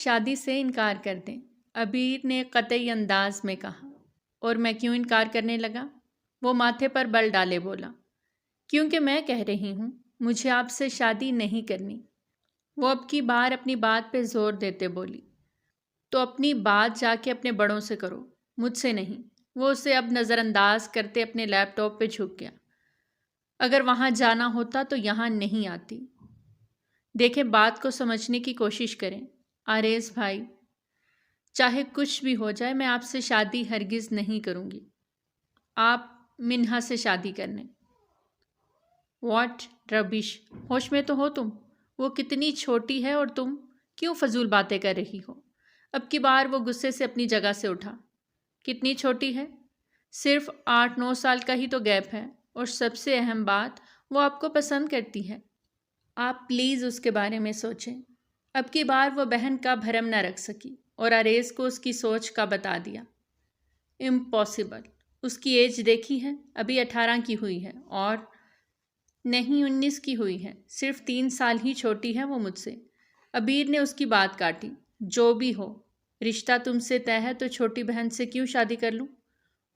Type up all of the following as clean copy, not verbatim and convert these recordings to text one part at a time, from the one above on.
شادی سے انکار کر دیں، عبیر نے قطعی انداز میں کہا۔ اور میں کیوں انکار کرنے لگا؟ وہ ماتھے پر بل ڈالے بولا، کیونکہ میں کہہ رہی ہوں مجھے آپ سے شادی نہیں کرنی۔ وہ اب کی بار اپنی بات پہ زور دیتے بولی، تو اپنی بات جا کے اپنے بڑوں سے کرو، مجھ سے نہیں۔ وہ اسے اب نظر انداز کرتے اپنے لیپ ٹاپ پہ جھک گیا۔ اگر وہاں جانا ہوتا تو یہاں نہیں آتی۔ دیکھیں، بات کو سمجھنے کی کوشش کریں آریز بھائی، چاہے کچھ بھی ہو جائے میں آپ سے شادی ہرگز نہیں کروں گی۔ آپ منہا سے شادی کرنے۔ واٹ ربش، ہوش میں تو ہو تم؟ وہ کتنی چھوٹی ہے اور تم کیوں فضول باتیں کر رہی ہو؟ اب کی بار وہ غصے سے اپنی جگہ سے اٹھا۔ کتنی چھوٹی ہے؟ صرف 8-9 سال کا ہی تو گیپ ہے، اور سب سے اہم بات وہ آپ کو پسند کرتی ہے۔ آپ پلیز اس کے بارے میں سوچیں۔ اب کی بار وہ بہن کا بھرم نہ رکھ سکی اور آریز کو اس کی سوچ کا بتا دیا۔ امپاسبل، اس کی ایج دیکھی ہے؟ ابھی 18 کی ہوئی ہے، اور نہیں 19 کی ہوئی ہے۔ صرف 3 سال ہی چھوٹی ہے وہ مجھ سے۔ عبیر نے اس کی بات کاٹی۔ جو بھی ہو، رشتہ تم سے طے ہے تو چھوٹی بہن سے کیوں شادی کر لوں؟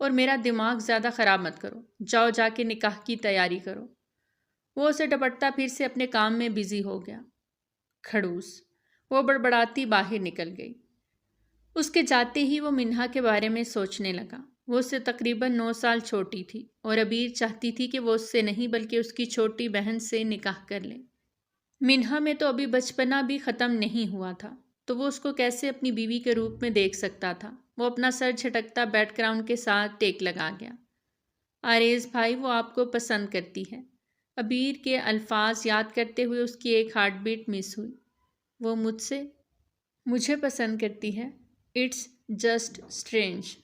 اور میرا دماغ زیادہ خراب مت کرو، جاؤ جا کے نکاح کی تیاری کرو۔ وہ اسے ڈپٹتا پھر سے اپنے کام میں بزی ہو گیا۔ کھڑوس، وہ بڑبڑاتی باہر نکل گئی۔ اس کے جاتے ہی وہ منہا کے بارے میں سوچنے لگا۔ وہ اس سے تقریباً 9 سال چھوٹی تھی، اور عبیر چاہتی تھی کہ وہ اس سے نہیں بلکہ اس کی چھوٹی بہن سے نکاح کر لے۔ منہا میں تو ابھی بچپنا بھی ختم نہیں ہوا تھا، تو وہ اس کو کیسے اپنی بیوی کے روپ میں دیکھ سکتا تھا؟ وہ اپنا سر جھٹکتا بیک گراؤنڈ کے ساتھ ٹیک لگا گیا۔ آریز بھائی، وہ آپ کو پسند کرتی ہے۔ عبیر کے الفاظ یاد کرتے ہوئے اس کی ایک ہارٹ بیٹ مس ہوئی۔ وہ مجھے پسند کرتی ہے؟ It's just strange.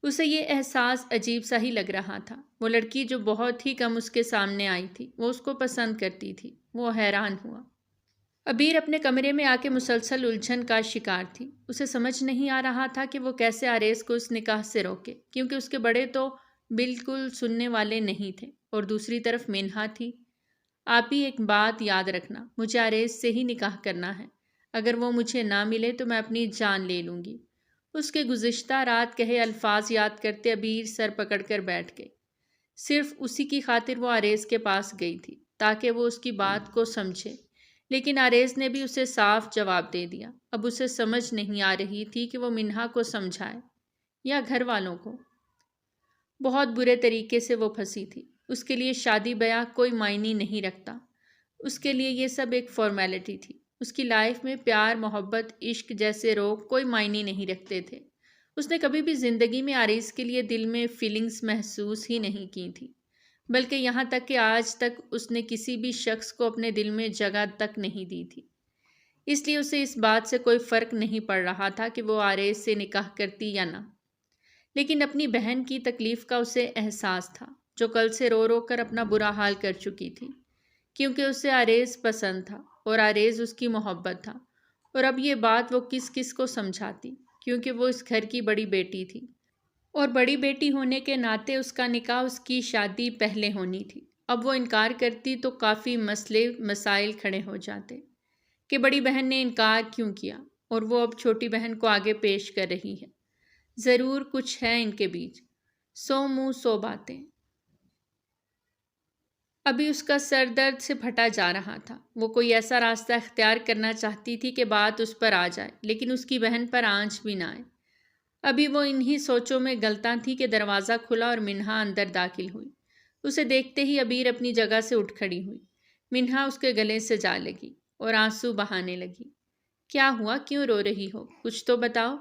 اسے یہ احساس عجیب سا ہی لگ رہا تھا۔ وہ لڑکی جو بہت ہی کم اس کے سامنے آئی تھی، وہ اس کو پسند کرتی تھی۔ وہ حیران ہوا۔ عبیر اپنے کمرے میں آ کے مسلسل الجھن کا شکار تھی۔ اسے سمجھ نہیں آ رہا تھا کہ وہ کیسے آریز کو اس نکاح سے روکے، کیونکہ اس کے بڑے تو بالکل سننے والے نہیں تھے، اور دوسری طرف منہا تھی۔ آپ ہی ایک بات یاد رکھنا، مجھے آریز سے ہی نکاح کرنا ہے۔ اگر وہ مجھے نہ ملے تو میں اپنی جان لے لوں گی۔ اس کے گزشتہ رات کہے الفاظ یاد کرتے عبیر سر پکڑ کر بیٹھ گئی۔ صرف اسی کی خاطر وہ آریز کے پاس گئی تھی، تاکہ وہ اس کی بات کو سمجھے، لیکن آریز نے بھی اسے صاف جواب دے دیا۔ اب اسے سمجھ نہیں آ رہی تھی کہ وہ منہا کو سمجھائے یا گھر والوں کو۔ بہت برے طریقے سے وہ پھنسی تھی۔ اس کے لیے شادی بیاہ کوئی معنی نہیں رکھتا۔ اس کے لیے یہ سب ایک فارمیلٹی تھی۔ اس کی لائف میں پیار، محبت، عشق جیسے روگ کوئی معنی نہیں رکھتے تھے۔ اس نے کبھی بھی زندگی میں آریز کے لیے دل میں فیلنگز محسوس ہی نہیں کی تھی، بلکہ یہاں تک کہ آج تک اس نے کسی بھی شخص کو اپنے دل میں جگہ تک نہیں دی تھی۔ اس لیے اسے اس بات سے کوئی فرق نہیں پڑ رہا تھا کہ وہ آریز سے نکاح کرتی یا نہ۔ لیکن اپنی بہن کی تکلیف کا اسے احساس تھا، جو کل سے رو رو کر اپنا برا حال کر چکی تھی، کیونکہ اسے آریز پسند تھا اور آریز اس کی محبت تھا۔ اور اب یہ بات وہ کس کس کو سمجھاتی، کیونکہ وہ اس گھر کی بڑی بیٹی تھی، اور بڑی بیٹی ہونے کے ناطے اس کا نکاح، اس کی شادی پہلے ہونی تھی۔ اب وہ انکار کرتی تو کافی مسائل کھڑے ہو جاتے کہ بڑی بہن نے انکار کیوں کیا، اور وہ اب چھوٹی بہن کو آگے پیش کر رہی ہے۔ ضرور کچھ ہے ان کے بیچ، 100 منہ 100 باتیں۔ ابھی اس کا سر درد سے پھٹا جا رہا تھا۔ وہ کوئی ایسا راستہ اختیار کرنا چاہتی تھی کہ بات اس پر آ جائے، لیکن اس کی بہن پر آنچ بھی نہ آئے۔ ابھی وہ انہی سوچوں میں غلطاں تھی کہ دروازہ کھلا اور منہا اندر داخل ہوئی۔ اسے دیکھتے ہی عبیر اپنی جگہ سے اٹھ کھڑی ہوئی۔ منہا اس کے گلے سے جا لگی اور آنسو بہانے لگی۔ کیا ہوا؟ کیوں رو رہی ہو؟ کچھ تو بتاؤ۔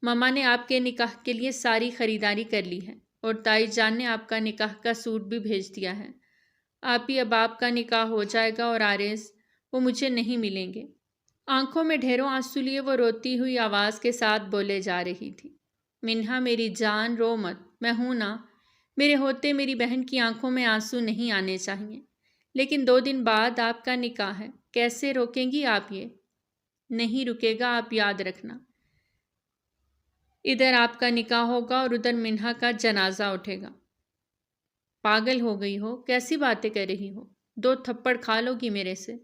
مما نے آپ کے نکاح کے لیے ساری خریداری کر لی ہے، اور تائی جان نے آپ کا نکاح کا سوٹ بھی بھیج دیا ہے۔ آپ ہی اب آپ کا نکاح ہو جائے گا، اور آریز وہ مجھے نہیں ملیں گے۔ آنکھوں میں ڈھیروں آنسو لیے وہ روتی ہوئی آواز کے ساتھ بولے جا رہی تھی۔ منہا میری جان، رو مت، میں ہوں نا۔ میرے ہوتے میری بہن کی آنکھوں میں آنسو نہیں آنے چاہیے، لیکن 2 دن بعد آپ کا نکاح ہے، کیسے روکیں گی آپ؟ یہ نہیں رکے گا، آپ یاد رکھنا۔ ادھر آپ کا نکاح ہوگا اور ادھر منہا کا جنازہ اٹھے گا۔ پاگل ہو گئی ہو؟ کیسی باتیں کر رہی ہو؟ 2 تھپڑ کھا لو گی میرے سے۔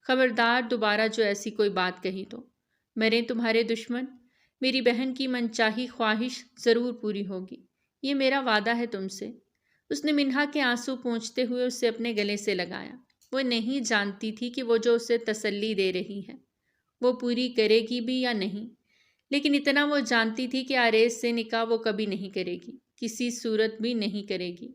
خبردار دوبارہ جو ایسی کوئی بات کہی تو مریں تمہارے دشمن، میری بہن کی منچاہی خواہش ضرور پوری ہوگی، یہ میرا وعدہ ہے تم سے۔ اس نے منہا کے آنسو پونچھتے ہوئے اسے اپنے گلے سے لگایا۔ وہ نہیں جانتی تھی کہ وہ جو اسے تسلی دے رہی ہے وہ پوری کرے گی بھی یا نہیں، لیکن اتنا وہ جانتی تھی کہ آریز سے نکاح وہ کبھی نہیں کرے گی، کسی صورت بھی نہیں کرے گی۔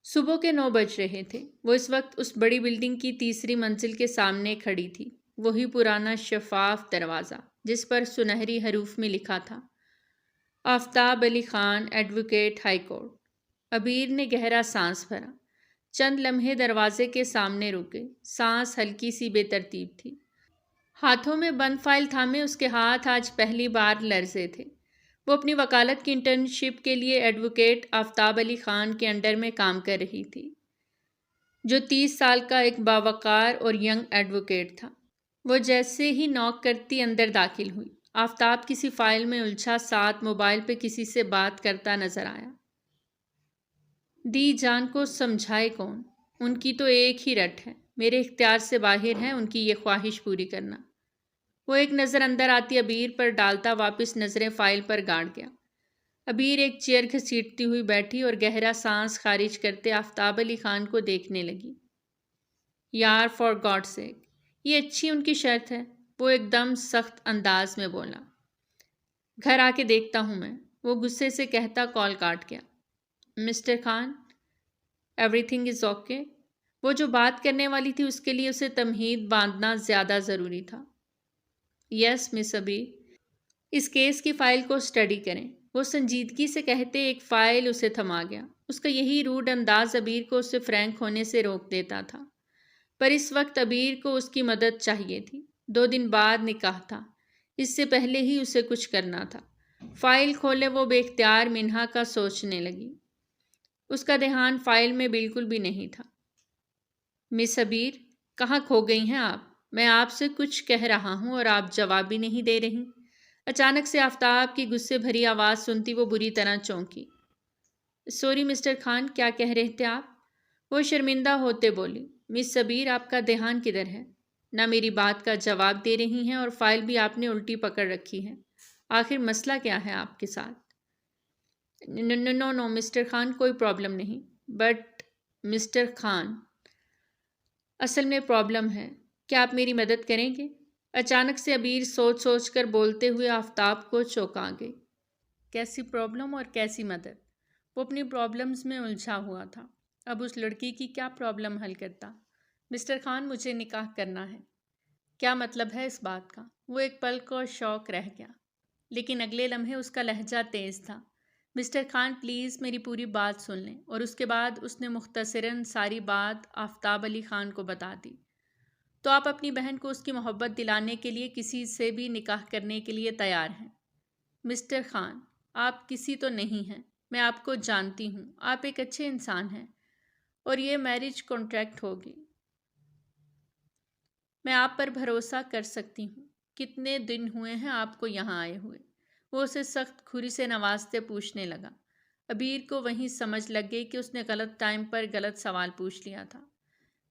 صبح کے 9 بج رہے تھے۔ وہ اس وقت اس بڑی بلڈنگ کی تیسری منزل کے سامنے کھڑی تھی، وہی پرانا شفاف دروازہ جس پر سنہری حروف میں لکھا تھا، آفتاب Ali Khan, advocate, high court. عبیر نے گہرا سانس بھرا، چند لمحے دروازے کے سامنے رکے۔ سانس ہلکی سی بے ترتیب تھی۔ ہاتھوں میں بند فائل تھامے اس کے ہاتھ آج پہلی بار لرزے تھے۔ وہ اپنی وکالت کی انٹرنشپ کے لیے ایڈوکیٹ آفتاب علی خان کے انڈر میں کام کر رہی تھی، جو 30 سال کا ایک باوقار اور ینگ ایڈوکیٹ تھا۔ وہ جیسے ہی نوک کرتی اندر داخل ہوئی۔ آفتاب کسی فائل میں الجھا ساتھ موبائل پہ کسی سے بات کرتا نظر آیا۔ دی جان کو سمجھائے کون؟ ان کی تو ایک ہی رٹ ہے، میرے اختیار سے باہر ہے ان کی یہ خواہش پوری کرنا۔ وہ ایک نظر اندر آتی عبیر پر ڈالتا واپس نظریں فائل پر گاڑ گیا۔ عبیر ایک چیئر گھسیٹتی ہوئی بیٹھی اور گہرا سانس خارج کرتے آفتاب علی خان کو دیکھنے لگی۔ یار فار گاڈ سیک، یہ اچھی ان کی شرط ہے، وہ ایک دم سخت انداز میں بولا۔ گھر آ کے دیکھتا ہوں میں، وہ غصے سے کہتا کال کاٹ گیا۔ Mister Khan, everything is okay? وہ جو بات کرنے والی تھی اس کے لیے اسے تمہید باندھنا زیادہ ضروری تھا۔ یس مس عبیر، اس کیس کی فائل کو اسٹڈی کریں، وہ سنجیدگی سے کہتے ایک فائل اسے تھما گیا۔ اس کا یہی روڈ انداز عبیر کو اسے فرینک ہونے سے روک دیتا تھا، پر اس وقت عبیر کو اس کی مدد چاہیے تھی۔ 2 دن بعد نکاح تھا، اس سے پہلے ہی اسے کچھ کرنا تھا۔ فائل کھولے وہ بے اختیار منہا کا سوچنے لگی۔ اس کا دھیان فائل میں بالکل بھی نہیں تھا۔ مس عبیر، کہاں کھو گئی ہیں آپ؟ میں آپ سے کچھ کہہ رہا ہوں اور آپ جواب بھی نہیں دے رہی۔ اچانک سے آفتاب کی غصے بھری آواز سنتی وہ بری طرح چونکی۔ سوری مسٹر خان، کیا کہہ رہے تھے آپ؟ وہ شرمندہ ہوتے بولی۔ مس عبیر، آپ کا دھیان کدھر ہے؟ نہ میری بات کا جواب دے رہی ہیں اور فائل بھی آپ نے الٹی پکڑ رکھی ہے۔ آخر مسئلہ کیا ہے آپ کے ساتھ؟ نو مسٹر خان، کوئی پرابلم نہیں۔ بٹ مسٹر خان، اصل میں پرابلم ہے، کیا آپ میری مدد کریں گے؟ اچانک سے عبیر سوچ سوچ کر بولتے ہوئے آفتاب کو چونکا گئی۔ کیسی پرابلم اور کیسی مدد؟ وہ اپنی پرابلمز میں الجھا ہوا تھا، اب اس لڑکی کی کیا پرابلم حل کرتا؟ مسٹر خان، مجھے نکاح کرنا ہے۔ کیا مطلب ہے اس بات کا؟ وہ ایک پل کو شوق رہ گیا، لیکن اگلے لمحے اس کا لہجہ تیز تھا۔ مسٹر خان پلیز میری پوری بات سن لیں، اور اس کے بعد اس نے مختصراً ساری بات آفتاب علی خان کو بتا دی۔ تو آپ اپنی بہن کو اس کی محبت دلانے کے لیے کسی سے بھی نکاح کرنے کے لیے تیار ہیں؟ مسٹر خان، آپ کسی تو نہیں ہیں، میں آپ کو جانتی ہوں، آپ ایک اچھے انسان ہیں، اور یہ میرج کانٹریکٹ ہوگی، میں آپ پر بھروسہ کر سکتی ہوں۔ کتنے دن ہوئے ہیں آپ کو یہاں آئے ہوئے؟ وہ اسے سخت کھری سے نوازتے پوچھنے لگا۔ عبیر کو وہیں سمجھ لگ گئی کہ اس نے غلط ٹائم پر غلط سوال پوچھ لیا تھا۔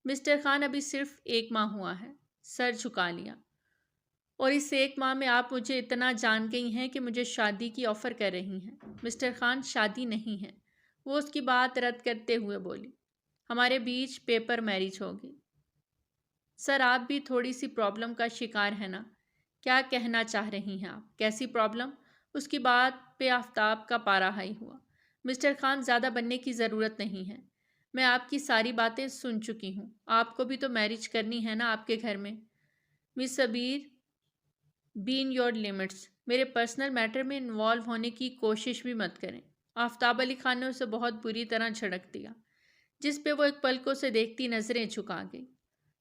مسٹر خان، ابھی صرف 1 ماہ ہوا ہے۔ سر جھکا لیا۔ اور اس 1 ماہ میں آپ مجھے اتنا جان گئی ہیں کہ مجھے شادی کی آفر کر رہی ہیں۔ مسٹر خان، شادی نہیں ہے، وہ اس کی بات رد کرتے ہوئے بولی۔ ہمارے بیچ پیپر میرج ہوگی۔ سر، آپ بھی تھوڑی سی پرابلم کا شکار ہیں نا؟ کیا کہنا چاہ رہی ہیں آپ؟ کیسی پرابلم؟ اس کی بات پہ آفتاب کا پارا ہائی ہوا۔ مسٹر خان، زیادہ بننے کی ضرورت نہیں ہے، میں آپ کی ساری باتیں سن چکی ہوں۔ آپ کو بھی تو میرج کرنی ہے نا آپ کے گھر میں۔ مس عبیر، بی ان یور لمٹس، میرے پرسنل میٹر میں انوالو ہونے کی کوشش بھی مت کریں۔ آفتاب علی خان نے اسے بہت بری طرح جھڑک دیا، جس پہ وہ ایک پل کو اسے دیکھتی نظریں جھکا گئی۔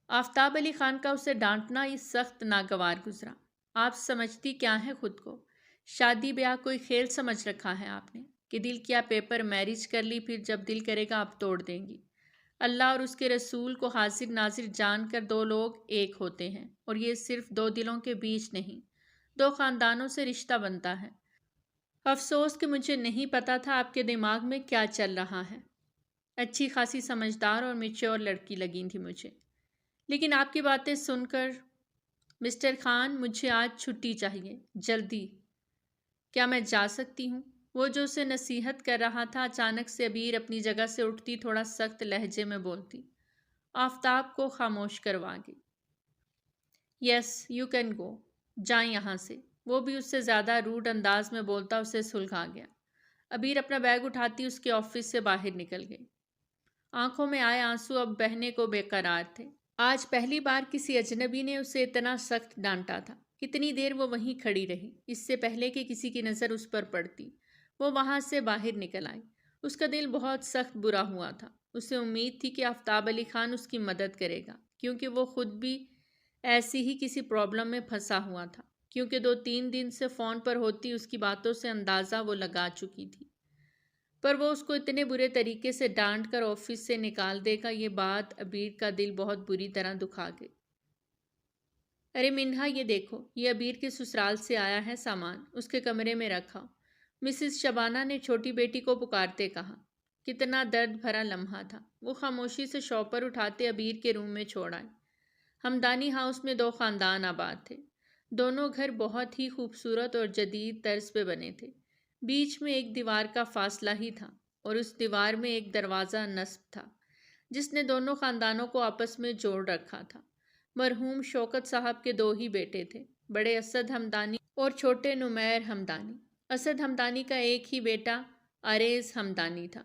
آفتاب علی خان کا اسے ڈانٹنا یہ سخت ناگوار گزرا۔ آپ سمجھتی کیا ہیں خود کو؟ شادی بیاہ کوئی کھیل سمجھ رکھا ہے آپ نے کہ دل کیا پیپر میرج کر لی، پھر جب دل کرے گا آپ توڑ دیں گی؟ اللہ اور اس کے رسول کو حاضر ناظر جان کر 2 لوگ ایک ہوتے ہیں، اور یہ صرف 2 دلوں کے بیچ نہیں، 2 خاندانوں سے رشتہ بنتا ہے۔ افسوس کہ مجھے نہیں پتا تھا آپ کے دماغ میں کیا چل رہا ہے۔ اچھی خاصی سمجھدار اور میچور لڑکی لگی تھی مجھے، لیکن آپ کی باتیں سن کر مسٹر خان، مجھے آج چھٹی چاہیے، جلدی۔ کیا میں جا سکتی ہوں؟ وہ جو اسے نصیحت کر رہا تھا، اچانک سے عبیر اپنی جگہ سے اٹھتی، تھوڑا سخت لہجے میں بولتی۔ آفتاب کو خاموش کروا گئی۔ یس یو کین گو، جائیں یہاں سے۔ وہ بھی اس سے زیادہ روڈ انداز میں بولتا اسے سلجھا گیا۔ عبیر اپنا بیگ اٹھاتی اس کے آفس سے باہر نکل گئی۔ آنکھوں میں آئے آنسو اب بہنے کو بے قرار تھے۔ آج پہلی بار کسی اجنبی نے اسے اتنا سخت ڈانٹا تھا۔ کتنی دیر وہ وہیں کھڑی رہی، اس سے پہلے کہ کسی کی نظر اس پر پڑتی۔ وہ وہاں سے باہر نکل آئی۔ اس کا دل بہت سخت برا ہوا تھا۔ اسے امید تھی کہ آفتاب علی خان اس کی مدد کرے گا، کیونکہ وہ خود بھی ایسی ہی کسی پرابلم میں پھنسا ہوا تھا، کیونکہ 2-3 دن سے فون پر ہوتی اس کی باتوں سے اندازہ وہ لگا چکی تھی۔ پر وہ اس کو اتنے برے طریقے سے ڈانٹ کر آفس سے نکال دے گا، یہ بات عبیر کا دل بہت بری طرح دکھا گئی۔ ارے منہا، یہ دیکھو، یہ عبیر کے سسرال سے آیا ہے سامان، اس کے کمرے میں رکھا۔ مسز شبانہ نے چھوٹی بیٹی کو پکارتے کہا۔ کتنا درد بھرا لمحہ تھا۔ وہ خاموشی سے شاپر اٹھاتے عبیر کے روم میں چھوڑ آئے۔ ہمدانی ہاؤس میں 2 خاندان آباد تھے۔ دونوں گھر بہت ہی خوبصورت اور جدید طرز پہ بنے تھے۔ بیچ میں ایک دیوار کا فاصلہ ہی تھا، اور اس دیوار میں ایک دروازہ نصب تھا، جس نے دونوں خاندانوں کو آپس میں جوڑ رکھا تھا۔ مرحوم شوکت صاحب کے 2 ہی بیٹے تھے، بڑے اسد ہمدانی اور چھوٹے نمیر ہمدانی۔ اسد ہمدانی کا ایک ہی بیٹا عریض ہمدانی تھا،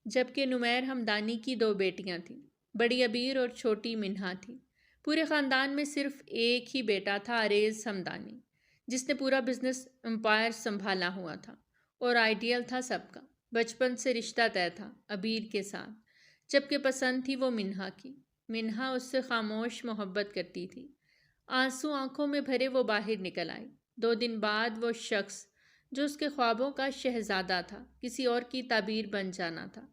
جبکہ نمیر ہمدانی کی 2 بیٹیاں تھیں، بڑی عبیر اور چھوٹی منہا تھی۔ پورے خاندان میں صرف ایک ہی بیٹا تھا، عریض ہمدانی، جس نے پورا بزنس امپائر سنبھالا ہوا تھا اور آئیڈیل تھا سب کا۔ بچپن سے رشتہ طے تھا عبیر کے ساتھ، جبکہ پسند تھی وہ منہا کی۔ منہا اس سے خاموش محبت کرتی تھی۔ آنسو آنکھوں میں بھرے وہ باہر نکل آئی۔ 2 دن بعد وہ شخص جو اس کے خوابوں کا شہزادہ تھا، کسی اور کی تعبیر بن جانا تھا۔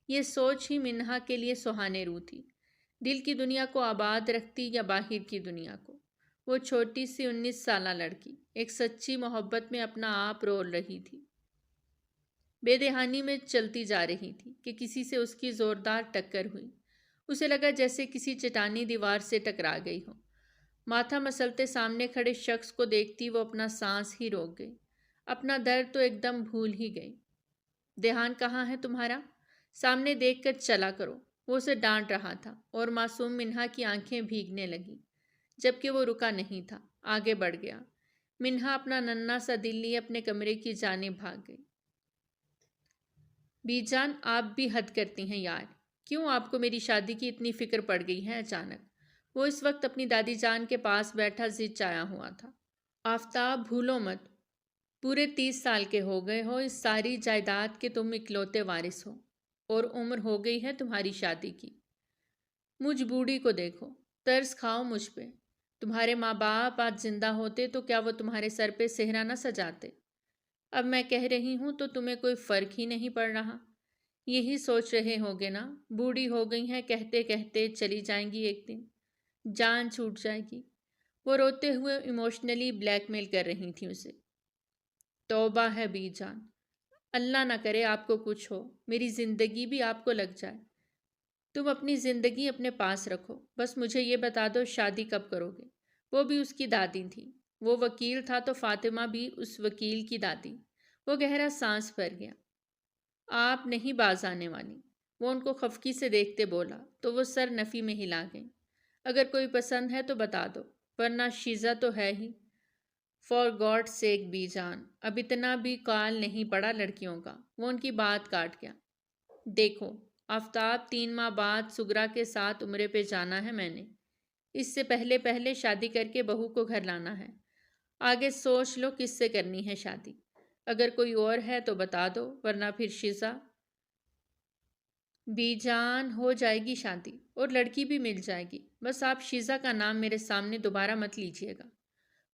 یہ سوچ ہی منہا کے لیے سہانے رو تھی۔ دل کی دنیا کو آباد رکھتی یا باہر کی دنیا کو؟ وہ چھوٹی سی 19 سالہ لڑکی ایک سچی محبت میں اپنا آپ رول رہی تھی۔ بے دہانی میں چلتی جا رہی تھی کہ کسی سے اس کی زوردار ٹکر ہوئی۔ اسے لگا جیسے کسی چٹانی دیوار سے ٹکرا گئی ہو۔ ماتھا مسلتے سامنے کھڑے شخص کو دیکھتی وہ اپنا سانس ہی روک گئی۔ اپنا درد تو ایک دم بھول ہی گئی۔ دھیان کہاں ہے تمہارا؟ سامنے دیکھ کر چلا کرو، وہ اسے ڈانٹ رہا تھا، اور معصوم منہا کی آنکھیں بھیگنے لگیں، جبکہ وہ رکا نہیں تھا، آگے بڑھ گیا۔ منہا اپنا ننھا سا دل لیے اپنے کمرے کی جانب بھاگ گئی۔ بی جان، آپ بھی حد کرتی ہیں یار، کیوں آپ کو میری شادی کی اتنی فکر پڑ گئی ہے اچانک؟ وہ اس وقت اپنی دادی جان کے پاس بیٹھا ضد چایا ہوا تھا۔ آفتاب، بھولو مت، پورے 30 سال کے ہو گئے ہو، اس ساری جائیداد کے تم اکلوتے وارث ہو، اور عمر ہو گئی ہے تمہاری شادی کی۔ مجھ بوڑھی کو دیکھو، ترس کھاؤ مجھ پہ۔ تمہارے ماں باپ آج زندہ ہوتے تو کیا وہ تمہارے سر پہ صحرا نہ سجاتے؟ اب میں کہہ رہی ہوں تو تمہیں کوئی فرق ہی نہیں پڑ رہا۔ یہی سوچ رہے ہوگے نا، بوڑھی ہو گئی ہیں کہتے کہتے چلی جائیں گی، ایک دن جان چھوٹ جائے گی۔ وہ روتے ہوئے ایموشنلی بلیک میل کر رہی تھیں اسے۔ توبہ ہے بی جان، اللہ نہ کرے آپ کو کچھ ہو، میری زندگی بھی آپ کو لگ جائے۔ تم اپنی زندگی اپنے پاس رکھو، بس مجھے یہ بتا دو شادی کب کرو گے؟ وہ بھی اس کی دادی تھی، وہ وکیل تھا تو فاطمہ بھی اس وکیل کی دادی۔ وہ گہرا سانس بھر گیا۔ آپ نہیں باز آنے والی، وہ ان کو خفگی سے دیکھتے بولا، تو وہ سر نفی میں ہلا گئیں۔ اگر کوئی پسند ہے تو بتا دو، ورنہ شیزہ تو ہے ہی۔ فار گاڈ سیک بی جان، اب اتنا بھی کال نہیں پڑا لڑکیوں کا۔ وہ ان کی بات کاٹ گیا۔ دیکھو آفتاب، 3 ماہ بعد سگرا کے ساتھ عمرے پہ جانا ہے میں نے۔ اس سے پہلے شادی کر کے بہو کو گھر لانا ہے۔ آگے سوچ لو کس سے کرنی ہے شادی۔ اگر کوئی اور ہے تو بتا دو، ورنہ پھر شیزہ۔ بی جان، ہو جائے گی شادی، اور لڑکی بھی مل جائے گی، بس آپ شیزہ کا نام میرے سامنے دوبارہ مت لیجیے گا۔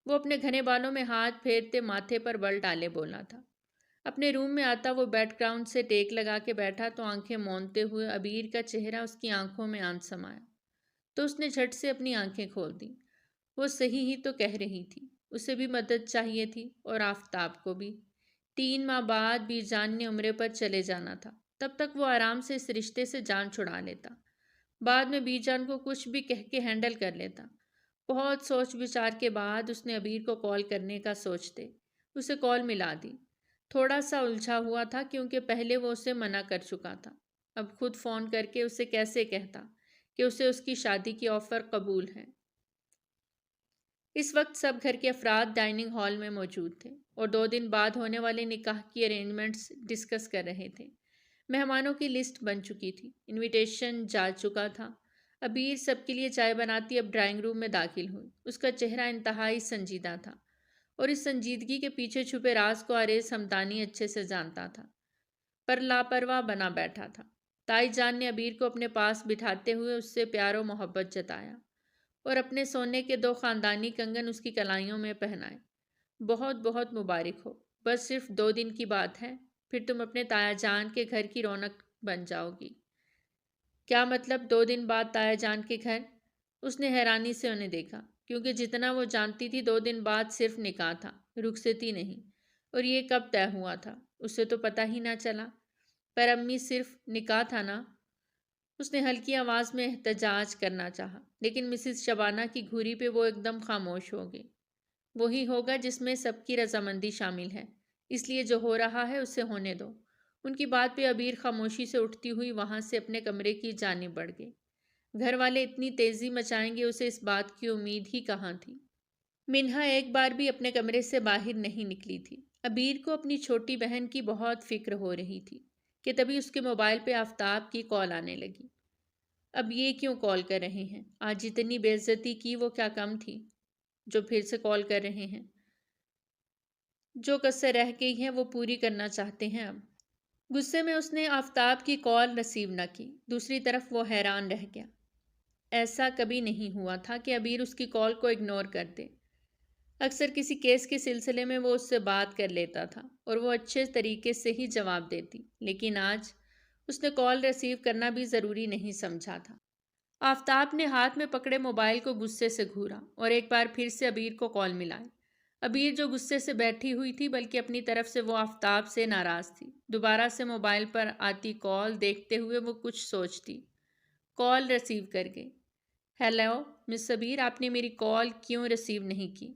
وہ اپنے گھنے بالوں میں ہاتھ پھیرتے ماتھے پر بل ڈالے بولا تھا۔ اپنے روم میں آتا وہ بیک گراؤنڈ سے ٹیک لگا کے بیٹھا تو آنکھیں مونتے ہوئے عبیر کا چہرہ اس کی آنکھوں میں آن سمایا، تو اس نے جھٹ سے اپنی آنکھیں کھول دیں۔ وہ صحیح ہی تو کہہ رہی تھی، اسے بھی مدد چاہیے تھی، اور آفتاب کو بھی۔ 3 ماہ بعد بی جان نے عمرے پر چلے جانا تھا، تب تک وہ آرام سے اس رشتے سے جان چھڑا لیتا، بعد میں بی جان کو کچھ بھی کہہ کے ہینڈل کر لیتا۔ بہت سوچ بچار کے بعد اس نے عبیر کو کال کرنے کا سوچتے اسے کال ملا دی۔ تھوڑا سا الجھا ہوا تھا کیونکہ پہلے وہ اسے منع کر چکا تھا۔ اب خود فون کر کے اسے کیسے کہتا کہ اسے اس کی شادی کی آفر قبول ہے۔ اس وقت سب گھر کے افراد ڈائننگ ہال میں موجود تھے اور 2 دن بعد ہونے والے نکاح کی ارینجمنٹس ڈسکس کر رہے تھے۔ مہمانوں کی لسٹ بن چکی تھی، انویٹیشن جا چکا تھا۔ عبیر سب کے لیے چائے بناتی اب ڈرائنگ روم میں داخل ہوئی۔ اس کا چہرہ انتہائی سنجیدہ تھا اور اس سنجیدگی کے پیچھے چھپے راز کو عارض ہمدانی اچھے سے جانتا تھا، پر لاپرواہ بنا بیٹھا تھا۔ تائی جان نے عبیر کو اپنے پاس بٹھاتے ہوئے اس سے پیار و محبت جتایا اور اپنے سونے کے 2 خاندانی کنگن اس کی کلائیوں میں پہنائے۔ بہت بہت مبارک ہو، بس صرف 2 دن کی بات ہے، پھر تم اپنے تایا جان کے گھر کی رونق بن جاؤ گی۔ کیا مطلب 2 دن بعد تایا جان کے گھر؟ اس نے حیرانی سے انہیں دیکھا، کیونکہ جتنا وہ جانتی تھی 2 دن بعد صرف نکاح تھا، رخصتی نہیں۔ اور یہ کب طے ہوا تھا؟ اسے تو پتہ ہی نہ چلا۔ پر امی صرف نکاح تھا نا؟ اس نے ہلکی آواز میں احتجاج کرنا چاہا، لیکن مسز شبانہ کی گھوری پہ وہ ایک دم خاموش ہو گئی۔ وہی ہوگا جس میں سب کی رضامندی شامل ہے، اس لیے جو ہو رہا ہے اسے ہونے دو۔ ان کی بات پہ عبیر خاموشی سے اٹھتی ہوئی وہاں سے اپنے کمرے کی جانب بڑھ گئی۔ گھر والے اتنی تیزی مچائیں گے اسے اس بات کی امید ہی کہاں تھی۔ منہا ایک بار بھی اپنے کمرے سے باہر نہیں نکلی تھی۔ عبیر کو اپنی چھوٹی بہن کی بہت فکر ہو رہی تھی کہ تبھی اس کے موبائل پہ آفتاب کی کال آنے لگی۔ اب یہ کیوں کال کر رہے ہیں؟ آج اتنی بے عزتی کی وہ کیا کم تھی جو پھر سے کال کر رہے ہیں؟ جو کسر رہ گئی ہے وہ پوری کرنا چاہتے ہیں اب۔ غصے میں اس نے آفتاب کی کال ریسیو نہ کی۔ دوسری طرف وہ حیران رہ گیا۔ ایسا کبھی نہیں ہوا تھا کہ عبیر اس کی کال کو اگنور کر دے۔ اکثر کسی کیس کے سلسلے میں وہ اس سے بات کر لیتا تھا اور وہ اچھے طریقے سے ہی جواب دیتی، لیکن آج اس نے کال ریسیو کرنا بھی ضروری نہیں سمجھا تھا۔ آفتاب نے ہاتھ میں پکڑے موبائل کو غصے سے گھورا اور ایک بار پھر سے عبیر کو کال ملائی۔ عبیر جو غصے سے بیٹھی ہوئی تھی بلکہ اپنی طرف سے وہ آفتاب سے ناراض تھی۔ دوبارہ سے موبائل پر آتی کال دیکھتے ہوئے وہ کچھ سوچتی۔ کال ریسیو کر گئی۔ ہیلو مس عبیر، آپ نے میری کال کیوں ریسیو نہیں کی؟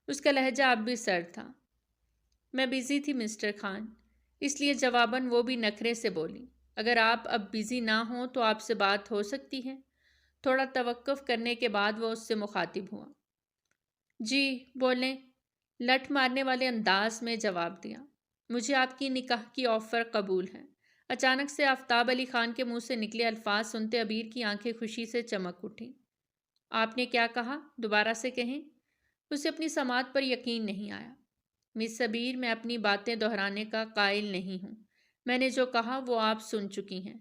اس کا لہجہ اب بھی سرد تھا۔ میں بزی تھی مسٹر خان، اس لیے جواباً وہ بھی نخرے سے بولی۔ اگر آپ اب بزی نہ ہوں تو آپ سے بات ہو سکتی ہے؟ تھوڑا توقف کرنے کے بعد وہ اس سے مخاطب ہوا۔ جی بولیں، لٹ مارنے والے انداز میں جواب دیا۔ مجھے آپ کی نکاح کی آفر قبول ہے۔ اچانک سے آفتاب علی خان کے منہ سے نکلے الفاظ سنتے عبیر کی آنکھیں خوشی سے چمک اٹھیں۔ آپ نے کیا کہا؟ دوبارہ سے کہیں۔ اسے اپنی سماعت پر یقین نہیں آیا۔ مس عبیر، میں اپنی باتیں دہرانے کا قائل نہیں ہوں۔ میں نے جو کہا وہ آپ سن چکی ہیں۔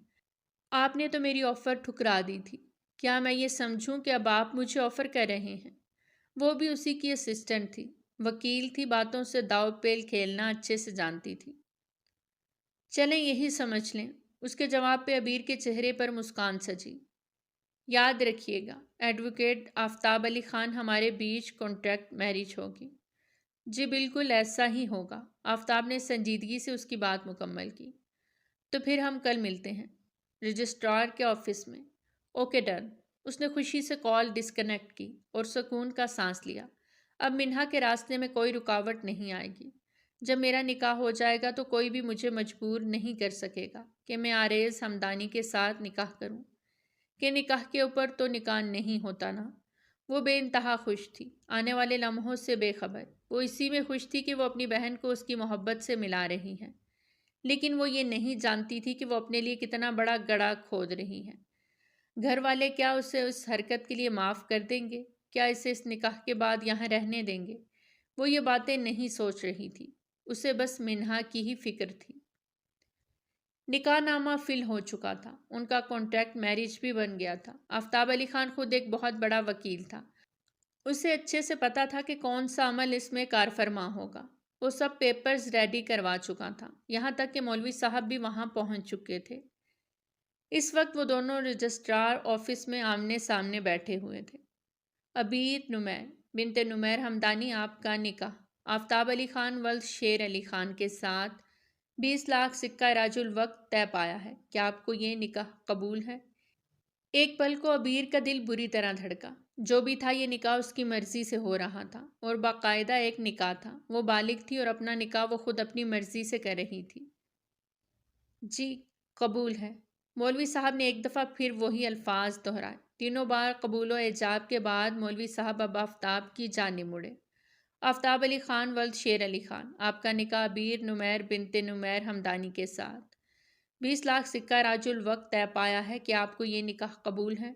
آپ نے تو میری آفر ٹھکرا دی تھی۔ کیا میں یہ سمجھوں کہ اب آپ مجھے آفر کر رہے ہیں؟ وہ بھی اسی کی اسسٹنٹ تھی، وکیل تھی، باتوں سے داؤ پیل کھیلنا اچھے سے جانتی تھی۔ چلیں یہی سمجھ لیں۔ اس کے جواب پہ عبیر کے چہرے پر مسکان سجی۔ یاد رکھیے گا، ایڈوکیٹ آفتاب علی خان، ہمارے بیچ کانٹریکٹ میرج ہوگی۔ جی بالکل ایسا ہی ہوگا۔ آفتاب نے سنجیدگی سے اس کی بات مکمل کی۔ تو پھر ہم کل ملتے ہیں رجسٹرار کے آفس میں۔ Okay done. اس نے خوشی سے کال ڈسکنیکٹ کی اور سکون کا سانس لیا۔ اب منہا کے راستے میں کوئی رکاوٹ نہیں آئے گی۔ جب میرا نکاح ہو جائے گا تو کوئی بھی مجھے مجبور نہیں کر سکے گا کہ میں عارض ہمدانی کے ساتھ نکاح کروں۔ کہ نکاح کے اوپر تو نکاح نہیں ہوتا نا۔ وہ بے انتہا خوش تھی، آنے والے لمحوں سے بے خبر۔ وہ اسی میں خوش تھی کہ وہ اپنی بہن کو اس کی محبت سے ملا رہی ہے، لیکن وہ یہ نہیں جانتی تھی کہ وہ اپنے لیے کتنا بڑا گڑھا کھود رہی ہے۔ گھر والے کیا اسے اس حرکت کے لیے معاف کر دیں گے؟ کیا اسے اس نکاح کے بعد یہاں رہنے دیں گے؟ وہ یہ باتیں نہیں سوچ رہی تھی، اسے بس منہا کی ہی فکر تھی۔ نکاح نامہ فل ہو چکا تھا، ان کا کانٹریکٹ میرج بھی بن گیا تھا۔ آفتاب علی خان خود ایک بہت بڑا وکیل تھا، اسے اچھے سے پتا تھا کہ کون سا عمل اس میں کار فرما ہوگا۔ وہ سب پیپرز ریڈی کروا چکا تھا، یہاں تک کہ مولوی صاحب بھی وہاں پہنچ چکے تھے۔ اس وقت وہ دونوں رجسٹرار آفس میں آمنے سامنے بیٹھے ہوئے تھے۔ عبیر نمیر بنت نمیر ہمدانی، آپ کا نکاح آفتاب علی خان ولد شیر علی خان کے ساتھ 20 لاکھ سکہ راج الوقت طے پایا ہے۔ کیا آپ کو یہ نکاح قبول ہے؟ ایک پل کو عبیر کا دل بری طرح دھڑکا۔ جو بھی تھا یہ نکاح اس کی مرضی سے ہو رہا تھا اور باقاعدہ ایک نکاح تھا۔ وہ بالغ تھی اور اپنا نکاح وہ خود اپنی مرضی سے کر رہی تھی۔ جی قبول ہے۔ مولوی صاحب نے ایک دفعہ پھر وہی الفاظ دہرائے۔ تینوں بار قبول و ایجاب کے بعد مولوی صاحب اب آفتاب کی جانب مڑے۔ آفتاب علی خان ولد شیر علی خان، آپ کا نکاح عبیر نمیر بنت نمیر ہمدانی کے ساتھ 20 لاکھ سکہ راج الوقت طے پایا ہے کہ آپ کو یہ نکاح قبول ہے؟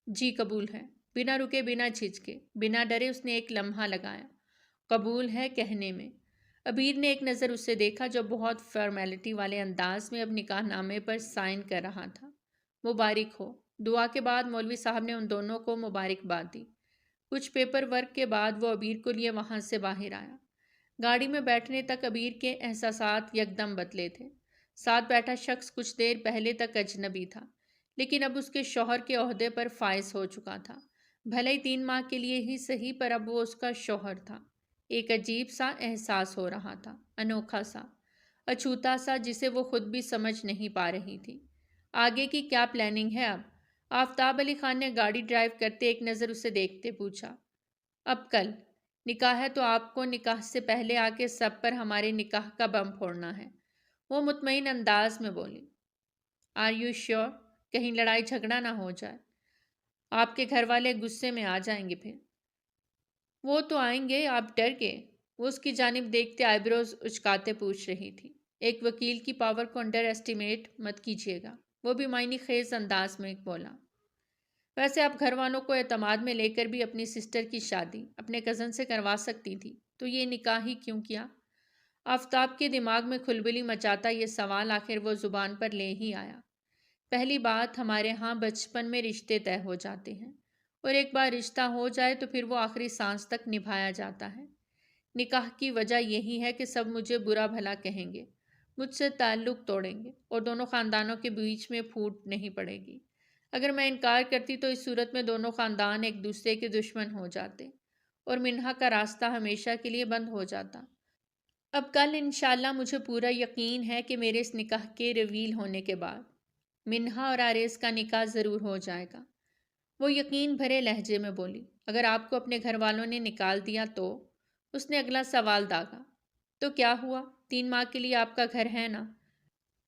جی قبول ہے۔ بنا رکے بنا جھجکے بنا ڈرے اس نے ایک لمحہ لگایا قبول ہے کہنے میں۔ عبیر نے ایک نظر اسے دیکھا جو بہت فارمیلٹی والے انداز میں اب نکاح نامے پر سائن کر رہا تھا۔ مبارک ہو۔ دعا کے بعد مولوی صاحب نے ان دونوں کو مبارکباد دی۔ کچھ پیپر ورک کے بعد وہ عبیر کو لیے وہاں سے باہر آیا۔ گاڑی میں بیٹھنے تک عبیر کے احساسات یکدم بدلے تھے۔ ساتھ بیٹھا شخص کچھ دیر پہلے تک اجنبی تھا، لیکن اب اس کے شوہر کے عہدے پر فائز ہو چکا تھا۔ بھلے ہی 3 ماہ کے لیے ہی صحیح، پر اب وہ اس کا شوہر تھا۔ ایک عجیب سا احساس ہو رہا تھا، انوکھا سا، اچھوتا سا، جسے وہ خود بھی سمجھ نہیں پا رہی تھی۔ آگے کی کیا پلاننگ ہے اب؟ آفتاب علی خان نے گاڑی ڈرائیو کرتے ایک نظر اسے دیکھتے پوچھا۔ اب کل نکاح ہے تو آپ کو نکاح سے پہلے آ کے سب پر ہمارے نکاح کا بم پھوڑنا ہے، وہ مطمئن انداز میں بولی۔ Are you sure? کہیں لڑائی جھگڑا نہ ہو جائے، آپ کے گھر والے غصے میں آ جائیں گے پھر۔ وہ تو آئیں گے، آپ ڈر گئے؟ وہ اس کی جانب دیکھتے آئی بروز اچکاتے پوچھ رہی تھی۔ ایک وکیل کی پاور کو انڈر ایسٹیمیٹ مت کیجیے گا، وہ بھی معنی خیز انداز میں بولا۔ ویسے آپ گھر والوں کو اعتماد میں لے کر بھی اپنی سسٹر کی شادی اپنے کزن سے کروا سکتی تھی، تو یہ نکاح ہی کیوں کیا؟ آفتاب کے دماغ میں کھلبلی مچاتا یہ سوال آخر وہ زبان پر لے ہی آیا۔ پہلی بات، ہمارے ہاں بچپن میں رشتے طے ہو جاتے ہیں، اور ایک بار رشتہ ہو جائے تو پھر وہ آخری سانس تک نبھایا جاتا ہے۔ نکاح کی وجہ یہی ہے کہ سب مجھے برا بھلا کہیں گے، مجھ سے تعلق توڑیں گے، اور دونوں خاندانوں کے بیچ میں پھوٹ نہیں پڑے گی۔ اگر میں انکار کرتی تو اس صورت میں دونوں خاندان ایک دوسرے کے دشمن ہو جاتے اور منہا کا راستہ ہمیشہ کے لیے بند ہو جاتا۔ اب کل انشاءاللہ مجھے پورا یقین ہے کہ میرے اس نکاح کے ریویل ہونے کے بعد منہا اور آریز کا نکاح ضرور ہو جائے گا۔ وہ یقین بھرے لہجے میں بولی۔ اگر آپ کو اپنے گھر والوں نے نکال دیا تو؟ اس نے اگلا سوال داغا۔ تو کیا ہوا؟ 3 ماہ کے لیے آپ کا گھر ہے نا؟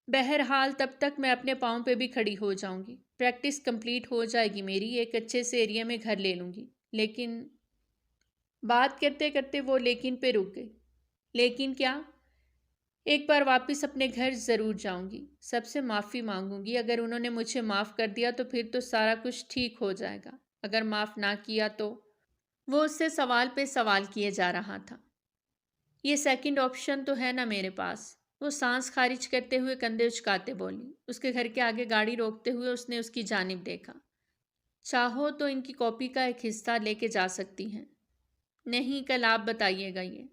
بہرحال تب تک میں اپنے پاؤں پہ بھی کھڑی ہو جاؤں گی، پریکٹس کمپلیٹ ہو جائے گی میری، ایک اچھے سے ایریا میں گھر لے لوں گی۔ لیکن بات کرتے کرتے وہ لیکن پہ رک گئی۔ لیکن کیا؟ ایک بار واپس اپنے گھر ضرور جاؤں گی، سب سے معافی مانگوں گی۔ اگر انہوں نے مجھے معاف کر دیا تو پھر تو سارا کچھ ٹھیک ہو جائے گا، اگر معاف نہ کیا تو؟ وہ اس سے سوال پہ سوال کیے جا رہا تھا۔ یہ سیکنڈ آپشن تو ہے نا میرے پاس؟ وہ سانس خارج کرتے ہوئے کندھے اچکاتے بولی۔ اس کے گھر کے آگے گاڑی روکتے ہوئے اس نے اس کی جانب دیکھا۔ چاہو تو ان کی کاپی کا ایک حصہ لے کے جا سکتی ہیں۔ نہیں، کل آپ بتائیے گا، یہ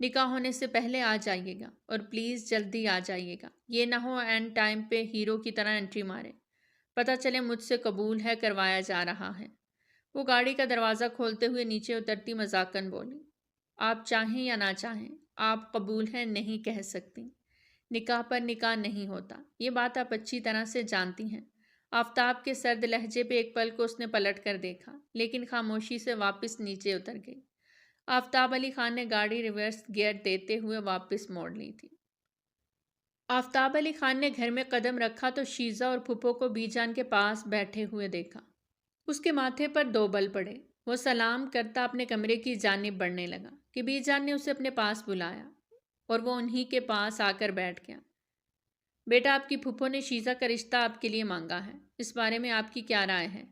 نکاح ہونے سے پہلے آ جائیے گا، اور پلیز جلدی آ جائیے گا، یہ نہ ہو اینڈ ٹائم پہ ہیرو کی طرح انٹری مارے، پتہ چلے مجھ سے قبول ہے کروایا جا رہا ہے۔ وہ گاڑی کا دروازہ کھولتے ہوئے نیچے اترتی مذاقن بولی۔ آپ چاہیں یا نہ چاہیں، آپ قبول ہے نہیں کہہ سکتی، نکاح پر نکاح نہیں ہوتا، یہ بات آپ اچھی طرح سے جانتی ہیں۔ آفتاب کے سرد لہجے پہ ایک پل کو اس نے پلٹ کر دیکھا، لیکن خاموشی سے واپس نیچے اتر گئی۔ آفتاب علی خان نے گاڑی ریورس گیئر دیتے ہوئے واپس موڑ لی تھی۔ آفتاب علی خان نے گھر میں قدم رکھا تو شیزہ اور پھپھو کو بی جان کے پاس بیٹھے ہوئے دیکھا۔ اس کے ماتھے پر 2 بل پڑے۔ وہ سلام کرتا اپنے کمرے کی جانب بڑھنے لگا کہ بی جان نے اسے اپنے پاس بلایا اور وہ انہی کے پاس آ کر بیٹھ گیا۔ بیٹا، آپ کی پھپھو نے شیزہ کا رشتہ آپ کے لیے مانگا ہے، اس بارے میں آپ کی کیا رائے ہے؟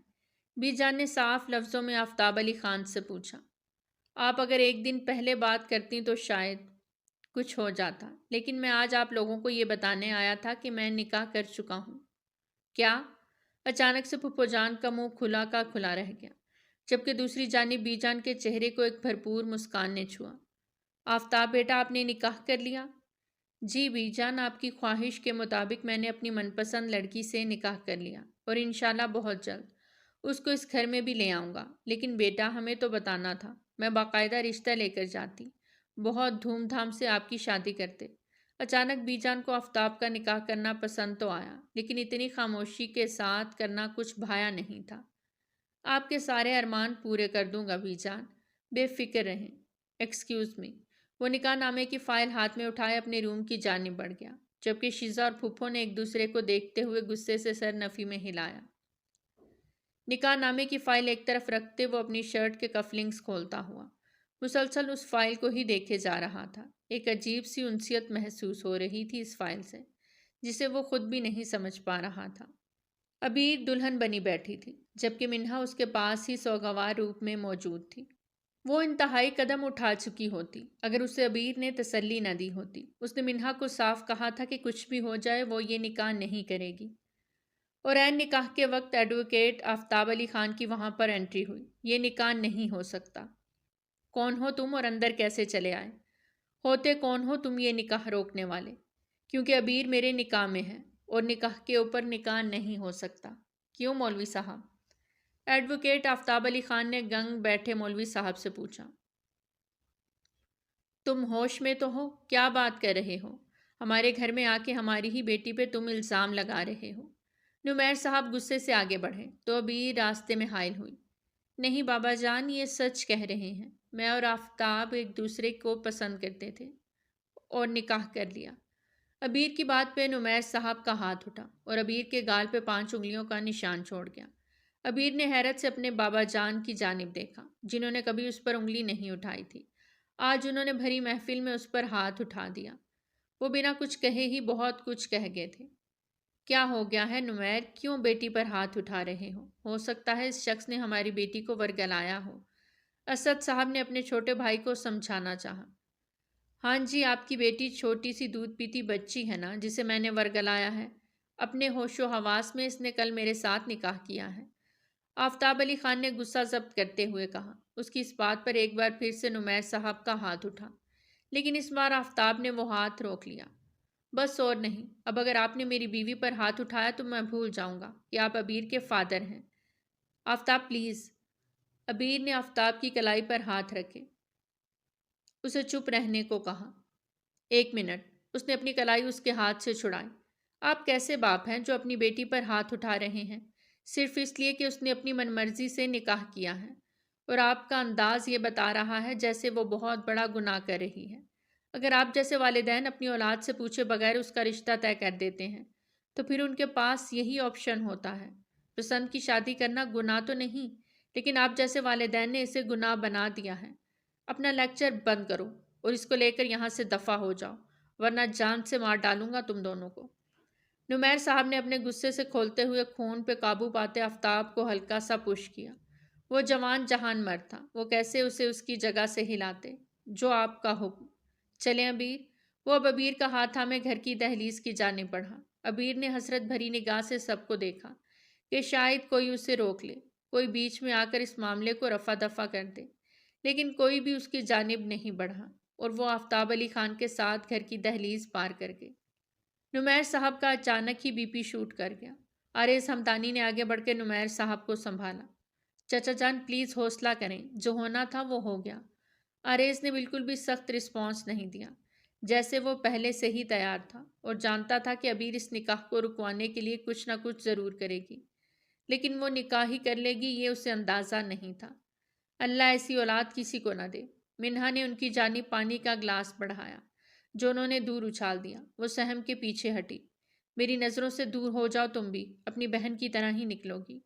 بی جان نے صاف لفظوں میں آفتاب علی خان سے پوچھا۔ آپ اگر ایک دن پہلے بات کرتی تو شاید کچھ ہو جاتا، لیکن میں آج آپ لوگوں کو یہ بتانے آیا تھا کہ میں نکاح کر چکا ہوں۔ کیا؟ اچانک سے پھپھو جان کا منہ کھلا کا کھلا رہ گیا، جبکہ دوسری جانب بی جان کے چہرے کو ایک بھرپور مسکان نے چھوا۔ آفتاب بیٹا، آپ نے نکاح کر لیا؟ جی بی جان، آپ کی خواہش کے مطابق میں نے اپنی من پسند لڑکی سے نکاح کر لیا، اور انشاءاللہ بہت جلد اس کو اس گھر میں بھی لے آؤں گا۔ لیکن بیٹا، ہمیں تو بتانا تھا، میں باقاعدہ رشتہ لے کر جاتی، بہت دھوم دھام سے آپ کی شادی کرتے۔ اچانک بی جان کو آفتاب کا نکاح کرنا پسند تو آیا، لیکن اتنی خاموشی کے ساتھ کرنا کچھ بھایا نہیں تھا۔ آپ کے سارے ارمان پورے کر دوں گا بی جان، بے فکر رہیں۔ Excuse me. وہ نکاح نامے کی فائل ہاتھ میں اٹھائے اپنے روم کی جانب بڑھ گیا، جبکہ شیزا اور پھپھو نے ایک دوسرے کو دیکھتے ہوئے غصے سے سر نفی میں ہلایا۔ نکاح نامے کی فائل ایک طرف رکھتے وہ اپنی شرٹ کے کفلنگز کھولتا ہوا مسلسل اس فائل کو ہی دیکھے جا رہا تھا۔ ایک عجیب سی انسیت محسوس ہو رہی تھی اس فائل سے، جسے وہ خود بھی نہیں سمجھ پا رہا تھا۔ عبیر دلہن بنی بیٹھی تھی، جبکہ منہا اس کے پاس ہی سوگوار روپ میں موجود تھی۔ وہ انتہائی قدم اٹھا چکی ہوتی اگر اسے عبیر نے تسلی نہ دی ہوتی۔ اس نے منہا کو صاف کہا تھا کہ کچھ بھی ہو جائے وہ یہ نکاح نہیں کرے گی، اور عین نکاح کے وقت ایڈوکیٹ آفتاب علی خان کی وہاں پر انٹری ہوئی۔ یہ نکاح نہیں ہو سکتا۔ کون ہو تم اور اندر کیسے چلے آئے؟ ہوتے کون ہو تم یہ نکاح روکنے والے؟ کیونکہ عبیر میرے نکاح میں ہے اور نکاح کے اوپر نکاح نہیں ہو سکتا۔ کیوں مولوی صاحب؟ ایڈوکیٹ آفتاب علی خان نے گنگ بیٹھے مولوی صاحب سے پوچھا۔ تم ہوش میں تو ہو؟ کیا بات کر رہے ہو؟ ہمارے گھر میں آ کے ہماری ہی بیٹی پہ تم الزام لگا رہے ہو۔ نمیر صاحب غصے سے آگے بڑھے تو عبیر راستے میں حائل ہوئی۔ نہیں بابا جان، یہ سچ کہہ رہے ہیں، میں اور آفتاب ایک دوسرے کو پسند کرتے تھے اور نکاح کر لیا۔ عبیر کی بات پہ نمیر صاحب کا ہاتھ اٹھا اور عبیر کے گال پہ 5 انگلیوں کا نشان چھوڑ گیا۔ عبیر نے حیرت سے اپنے بابا جان کی جانب دیکھا، جنہوں نے کبھی اس پر انگلی نہیں اٹھائی تھی۔ آج انہوں نے بھری محفل میں اس پر ہاتھ اٹھا دیا۔ وہ بنا کچھ کہے ہی بہت کچھ کہہ گئے تھے۔ کیا ہو گیا ہے نمیر؟ کیوں بیٹی پر ہاتھ اٹھا رہے ہو سکتا ہے اس شخص نے ہماری بیٹی کو ورگلایا ہو۔ اسد صاحب نے اپنے چھوٹے بھائی کو سمجھانا چاہا۔ ہاں جی، آپ کی بیٹی چھوٹی سی دودھ پیتی بچی ہے نا، جسے میں نے ورگلایا ہے۔ اپنے ہوش و حواس میں اس نے کل میرے ساتھ نکاح کیا ہے، آفتاب علی خان نے غصہ ضبط کرتے ہوئے کہا۔ اس کی اس بات پر ایک بار پھر سے نمیر صاحب کا ہاتھ اٹھا، لیکن اس بار آفتاب نے وہ ہاتھ روک لیا۔ بس اور نہیں، اب اگر آپ نے میری بیوی پر ہاتھ اٹھایا تو میں بھول جاؤں گا کہ آپ عبیر کے فادر ہیں۔ آفتاب پلیز۔ عبیر نے آفتاب کی کلائی پر ہاتھ رکھے اسے چپ رہنے کو کہا۔ 1 منٹ۔ اس نے اپنی کلائی اس کے ہاتھ سے چھڑائی۔ آپ کیسے باپ ہیں جو اپنی بیٹی پر ہاتھ اٹھا رہے ہیں صرف اس لیے کہ اس نے اپنی من مرضی سے نکاح کیا ہے، اور آپ کا انداز یہ بتا رہا ہے جیسے وہ بہت بڑا گناہ کر رہی ہے۔ اگر آپ جیسے والدین اپنی اولاد سے پوچھے بغیر اس کا رشتہ طے کر دیتے ہیں تو پھر ان کے پاس یہی آپشن ہوتا ہے۔ پسند کی شادی کرنا گناہ تو نہیں، لیکن آپ جیسے والدین نے اسے گناہ بنا دیا ہے۔ اپنا لیکچر بند کرو اور اس کو لے کر یہاں سے دفع ہو جاؤ، ورنہ جان سے مار ڈالوں گا تم دونوں کو۔ نمیر صاحب نے اپنے غصے سے کھولتے ہوئے خون پہ قابو پاتے آفتاب کو ہلکا سا پش کیا۔ وہ جوان جہان مرد تھا، وہ کیسے اسے اس کی جگہ سے ہلاتے؟ جو آپ کا حکم۔ چلیں عبیر۔ وہ اب عبیر کا ہاتھ تھامے گھر کی دہلیز کی جانب بڑھا۔ عبیر نے حسرت بھری نگاہ سے سب کو دیکھا کہ شاید کوئی اسے روک لے، کوئی بیچ میں آ کر اس معاملے کو رفع دفع کر دے، لیکن کوئی بھی اس کی جانب نہیں بڑھا، اور وہ آفتاب علی خان کے ساتھ گھر کی دہلیز پار کر گئے۔ نمیر صاحب کا اچانک ہی بی پی شوٹ کر گیا۔ آریز ہمدانی نے آگے بڑھ کے نمیر صاحب کو سنبھالا۔ چچا جان پلیز حوصلہ کریں، جو ہونا تھا وہ ہو گیا۔ آریز نے بالکل بھی سخت رسپانس نہیں دیا، جیسے وہ پہلے سے ہی تیار تھا اور جانتا تھا کہ عبیر اس نکاح کو رکوانے کے لیے کچھ نہ کچھ ضرور کرے گی، لیکن وہ نکاح ہی کر لے گی یہ اسے اندازہ نہیں تھا۔ اللہ ایسی اولاد کسی کو نہ دے۔ منہا نے ان کی جانب پانی کا گلاس بڑھایا جو انہوں نے دور اچھال دیا۔ وہ سہم کے پیچھے ہٹی۔ میری نظروں سے دور ہو جاؤ، تم بھی اپنی بہن کی طرح ہی نکلو گی۔